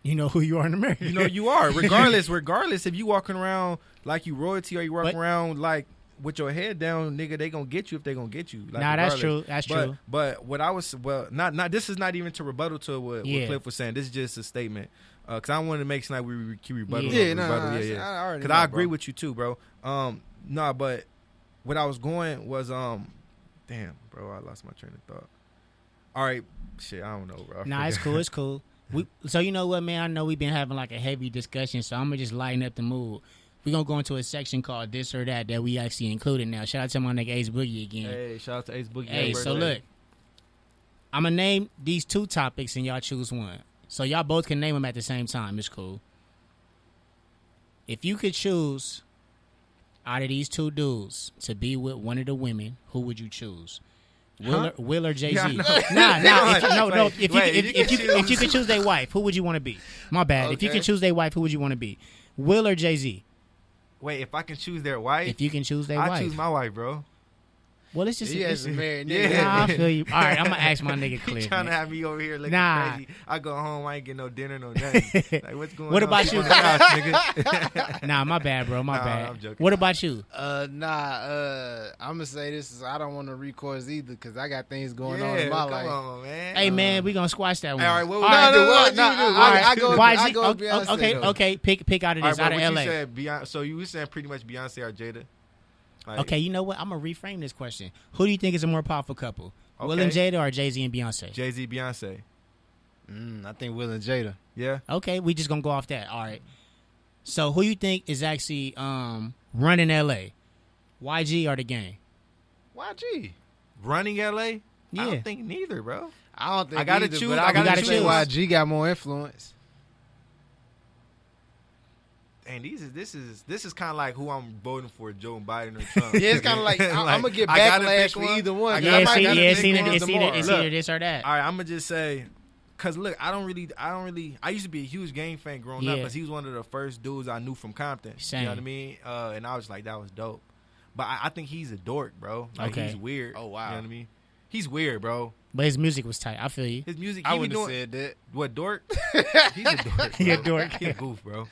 S1: You know who you are in America.
S2: You know you are. Regardless if you walking around like you royalty or you walking around like with your head down, nigga, they gonna get you if they gonna get you. Like,
S1: nah, that's
S2: regardless.
S1: true. That's true.
S2: But what I was not this is not even to rebuttal to what Cliff was saying. This is just a statement. Cause I wanted to make sure like we keep rebuttal.
S3: Yeah.
S2: Cause I agree with you too, bro. But what I was going was damn, bro, I lost my train of thought. All right, shit, I don't know, bro.
S1: Nah, it's cool. It's cool. So you know what, man? I know we've been having like a heavy discussion, so I'm gonna just lighten up the mood. We're gonna go into a section called This or That we actually included now. Shout out to my nigga Ace Boogie again.
S2: Hey, shout out to Ace Boogie.
S1: Hey, so look, I'm gonna name these two topics and y'all choose one. So y'all both can name them at the same time. It's cool. If you could choose out of these two dudes to be with one of the women, who would you choose? Will or Jay-Z?
S2: Yeah,
S1: If you could choose their wife, who would you want to be? My bad.
S3: Okay.
S1: If you could choose their wife, who would you want to be? Will or Jay-Z?
S2: Wait, if I can choose their wife,
S1: If you can choose their
S2: I
S1: wife.
S2: choose my wife, bro.
S1: Well, it's just
S3: He has a married
S2: Yeah.
S3: nigga.
S1: Nah, I feel you. All right, I'm gonna ask my nigga
S2: He
S1: Cliff.
S2: trying to
S1: man.
S2: have me over here looking
S1: Nah.
S2: crazy. I go home, I ain't get no dinner, no nothing. Like, what's going
S1: What
S2: on?
S1: about
S2: Sit
S1: you,
S2: on the couch, nigga?
S1: Nah, my bad, bro. My
S2: Nah,
S1: bad.
S2: I'm joking.
S1: What about you?
S3: I'm gonna say this is I don't want to record either because I got things going on
S2: Yeah,
S3: in my
S2: come
S3: life.
S2: on, man.
S1: Hey, man, we gonna squash that one.
S2: all right, what we
S1: All
S2: gonna
S1: right.
S2: do? What would you do?
S3: I go
S1: YG,
S3: with Beyonce, though.
S1: okay. Pick out of
S2: All
S1: this,
S2: right,
S1: out
S2: bro,
S1: of
S2: what
S1: LA.
S2: you said, Beyonce, so you were saying pretty much Beyonce or Jada? Like,
S1: Okay, you know what? I'm gonna reframe this question. Who do you think is a more powerful couple? Will and
S2: Okay.
S1: Jada or Jay-Z and Beyonce?
S2: Jay-Z, Beyonce.
S3: I think Will and Jada.
S2: Yeah.
S1: Okay, we just gonna go off that. All right. So who you think is actually running LA? YG or the gang?
S3: YG.
S2: Running LA?
S1: Yeah.
S2: I don't think neither, bro.
S3: I don't think
S2: I gotta
S3: either,
S2: choose-
S3: but
S2: I
S3: I
S2: gotta
S3: gotta
S1: choose.
S3: choose. YG got more influence.
S2: And this is kind of like who I'm voting for, Joe Biden or Trump.
S3: Yeah, it's kind of like, I'm gonna get
S2: I gotta
S3: backlash
S2: pick
S3: for
S2: one.
S3: either one. 'cause
S1: Yeah,
S3: I might gotta
S1: it's
S3: pick one tomorrow.
S1: either this or that.
S2: All right, I'm gonna just say, cause look, I used to be a huge Game fan growing up,
S1: Yeah.
S2: cause he was one of the first dudes I knew from Compton.
S1: Same.
S2: You know what I mean? And I was like, that was dope. But I think he's a dork, bro. Like,
S1: Okay.
S2: he's weird.
S3: Oh, wow.
S2: You know what I mean? He's weird, bro.
S1: But his music was tight. I feel you.
S2: His music,
S3: I
S2: he be
S3: wouldn't have
S2: doing
S3: said that.
S2: what dork? He's a dork.
S1: He a
S2: bro.
S1: dork.
S2: He a goof, bro.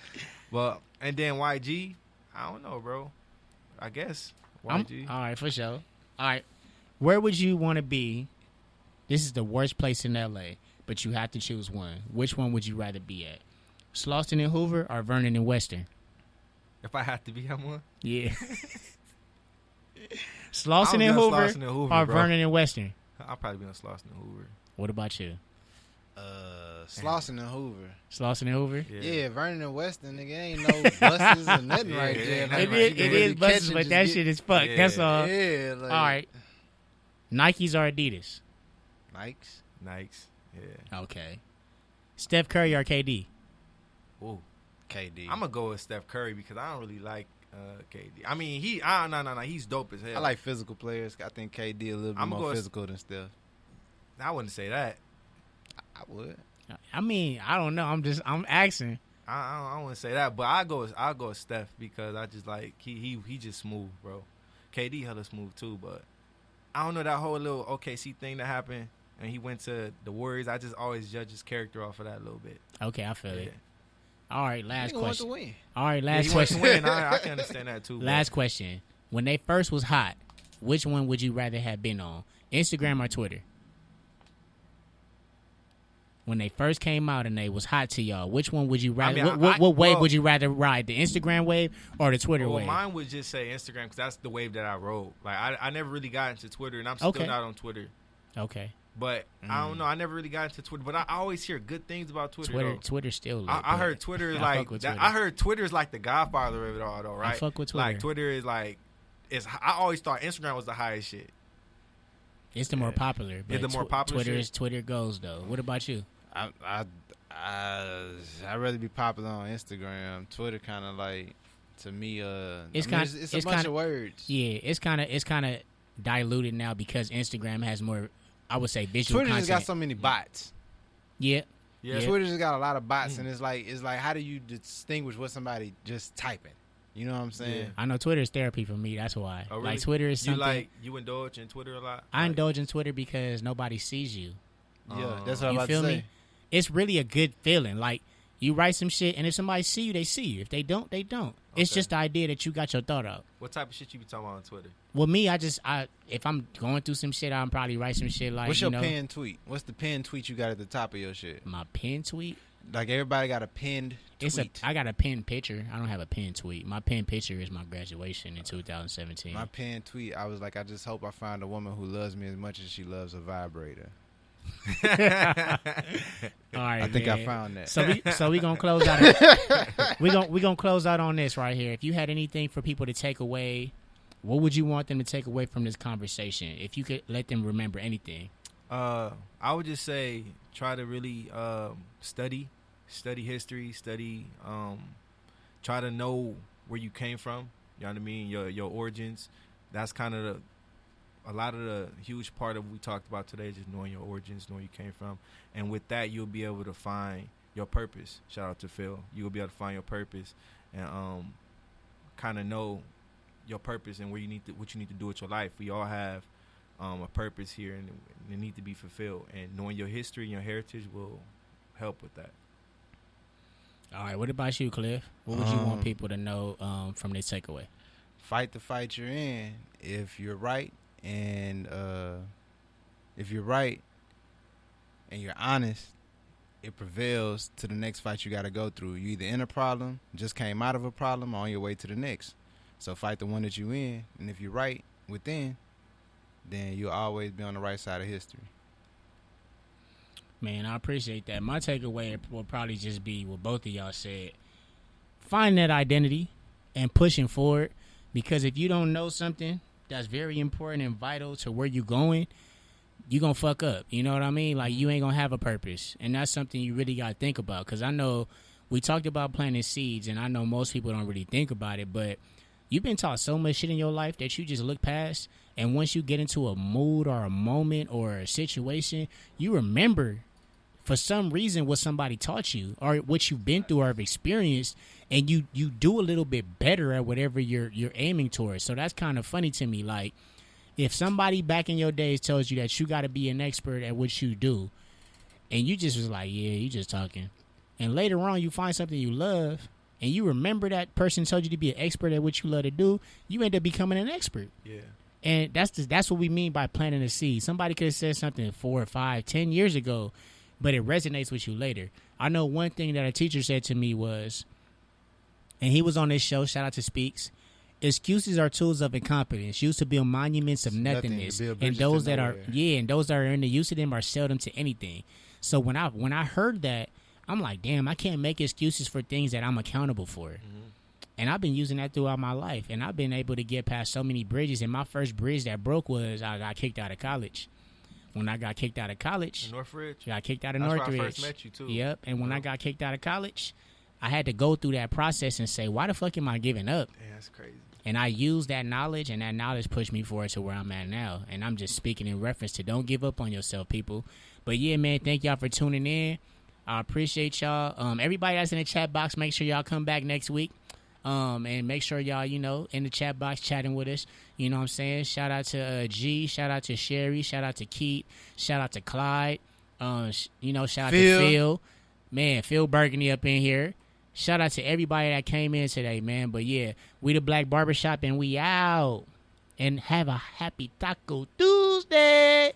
S2: But and then YG, I don't know, bro. I guess YG.
S1: All right, for sure. All right. Where would you want to be? This is the worst place in LA, but you have to choose one. Which one would you rather be at? Slauson and Hoover or Vernon and Western?
S2: If I have to be at one,
S1: Yeah.
S2: I
S1: Slauson
S2: would be
S1: and
S2: on
S1: Hoover
S2: Slauson and Hoover,
S1: or
S2: bro.
S1: Vernon and Western?
S2: I'll probably be on Slauson and Hoover.
S1: What about you?
S3: Slauson and Hoover.
S1: Slauson and Hoover.
S3: Yeah, Vernon and Weston, nigga, ain't no buses or nothing right there. Like,
S1: It is buses, but that shit is fucked. That's all.
S3: Yeah, like,
S1: All right. Nikes or Adidas?
S3: Nikes.
S2: Yeah.
S1: Okay. Steph Curry or KD?
S2: Ooh.
S3: KD.
S2: I'm gonna go with Steph Curry because I don't really like KD. I mean, no, he's dope as hell.
S3: I like physical players. I think KD a little bit more physical than Steph.
S2: I wouldn't say that.
S3: I would.
S1: I mean, I don't know. I'm asking.
S2: I wouldn't say that, but I'll go with Steph because I just like he just smooth, bro. KD hella smooth too, but I don't know that whole little OKC thing that happened and he went to the Warriors. I just always judge his character off of that a little bit.
S1: Okay, I feel it. All right, last question.
S3: Want to win.
S1: All right, last
S2: he
S1: question.
S2: Wants to win. I can understand that too.
S1: Last question. When they first was hot, which one would you rather have been on? Instagram or Twitter? When they first came out and they was hot to y'all, which one would you rather?
S2: I mean,
S1: what wave would you rather ride? The Instagram wave or the Twitter wave?
S2: Mine would just say Instagram because that's the wave that I rode. Like I never really got into Twitter, and I'm still not on Twitter.
S1: Okay.
S2: But I don't know. I never really got into Twitter, but I always hear good things about Twitter.
S1: Twitter's still lit.
S2: I heard Twitter is like I heard Twitter is like the godfather of it all, though, right?
S1: I fuck with Twitter.
S2: Like Twitter is like I always thought Instagram was the highest shit.
S1: It's the more popular. But
S2: the more popular.
S1: Twitter goes though. What about you?
S3: I'd rather be popular on Instagram. Twitter kind of like, to me, it's a bunch of words.
S1: Yeah, it's kind of diluted now because Instagram has more, I would say, visual
S3: Twitter
S1: content.
S3: just got so many bots.
S1: Yeah.
S3: Twitter just got a lot of bots, and it's like how do you distinguish what somebody just typing? You know what I'm saying?
S2: Yeah.
S1: I know Twitter is therapy for me. That's why.
S2: Oh, really?
S1: Like Twitter is something.
S2: You indulge in Twitter a lot?
S1: I indulge in Twitter because nobody sees you.
S3: Yeah, that's what I'm about
S1: to say.
S3: Me?
S1: It's really a good feeling. Like, you write some shit, and if somebody see you, they see you. If they don't, they don't. Okay. It's just the idea that you got your thought out.
S2: What type of shit you be talking about on Twitter?
S1: Well, me, if I'm going through some shit, I'll probably write some shit like,
S3: what's your pinned tweet? What's the pinned tweet you got at the top of your shit?
S1: My pinned tweet?
S3: Like, everybody got a pinned tweet.
S1: I got a pinned picture. I don't have a pinned tweet. My pinned picture is my graduation in 2017.
S3: My pinned tweet, I was like, I just hope I find a woman who loves me as much as she loves a vibrator.
S1: All right,
S3: I think I found that.
S1: So we gonna close out. we gonna close out on this right here. If you had anything for people to take away, what would you want them to take away from this conversation? If you could let them remember anything,
S2: I would just say try to really study history, try to know where you came from. You know what I mean? Your origins. That's kind of a lot of the huge part of what we talked about today, just knowing your origins, knowing where you came from. And with that, you'll be able to find your purpose. Shout out to Phil. You'll be able to find your purpose and kind of know your purpose and what you need to do with your life. We all have a purpose here, and it need to be fulfilled. And knowing your history and your heritage will help with that.
S1: All right, what about you, Cliff? What would you want people to know from this takeaway?
S3: Fight the fight you're in. If you're right, and you're honest, it prevails to the next fight you got to go through. You either in a problem, just came out of a problem, or on your way to the next. So fight the one that you in, and if you're right within, then you'll always be on the right side of history.
S1: Man, I appreciate that. My takeaway will probably just be what both of y'all said. Find that identity and pushing forward, because if you don't know something that's very important and vital to where you're going, you're going to fuck up. You know what I mean? Like, you ain't going to have a purpose. And that's something you really got to think about. Because I know we talked about planting seeds, and I know most people don't really think about it, but you've been taught so much shit in your life that you just look past. And once you get into a mood or a moment or a situation, you remember for some reason what somebody taught you or what you've been through or have experienced, and you do a little bit better at whatever you're aiming towards. So that's kind of funny to me. Like, if somebody back in your days tells you that you got to be an expert at what you do, and you just was like, yeah, you just talking, and later on you find something you love, and you remember that person told you to be an expert at what you love to do, you end up becoming an expert.
S2: Yeah.
S1: And that's what we mean by planting a seed. Somebody could have said something 4 or 5, 10 years ago, but it resonates with you later. I know one thing that a teacher said to me was, and he was on this show, shout out to Speaks, excuses are tools of incompetence used to build monuments of
S3: Nothing,
S1: nothingness,
S3: to build
S1: and
S3: bridges
S1: those
S3: to
S1: that are
S3: nowhere.
S1: and those that are in the use of them are seldom to anything. So when I heard that, I'm like, damn, I can't make excuses for things that I'm accountable for. And I've been using that throughout my life, and I've been able to get past so many bridges. And my first bridge that broke was I got kicked out of college. When I got kicked out of college,
S2: In Northridge.
S1: I got kicked out of
S2: That's
S1: Northridge.
S2: where I first met you too.
S1: Yep. And when I
S2: Yep.
S1: got kicked out of college, I had to go through that process and say, why the fuck am I giving up?
S2: Yeah, that's crazy.
S1: And I used that knowledge, and that knowledge pushed me forward to where I'm at now. And I'm just speaking in reference to don't give up on yourself, people. But yeah, man, thank y'all for tuning in. I appreciate y'all. Everybody that's in the chat box, make sure y'all come back next week. And make sure y'all, in the chat box chatting with us. You know what I'm saying? Shout out to G. Shout out to Sherry. Shout out to Keith. Shout out to Clyde. Shout out to Phil. Man, Phil Burgundy up in here. Shout out to everybody that came in today, man. But yeah, we the Black Barbershop, and we out. And have a happy Taco Tuesday.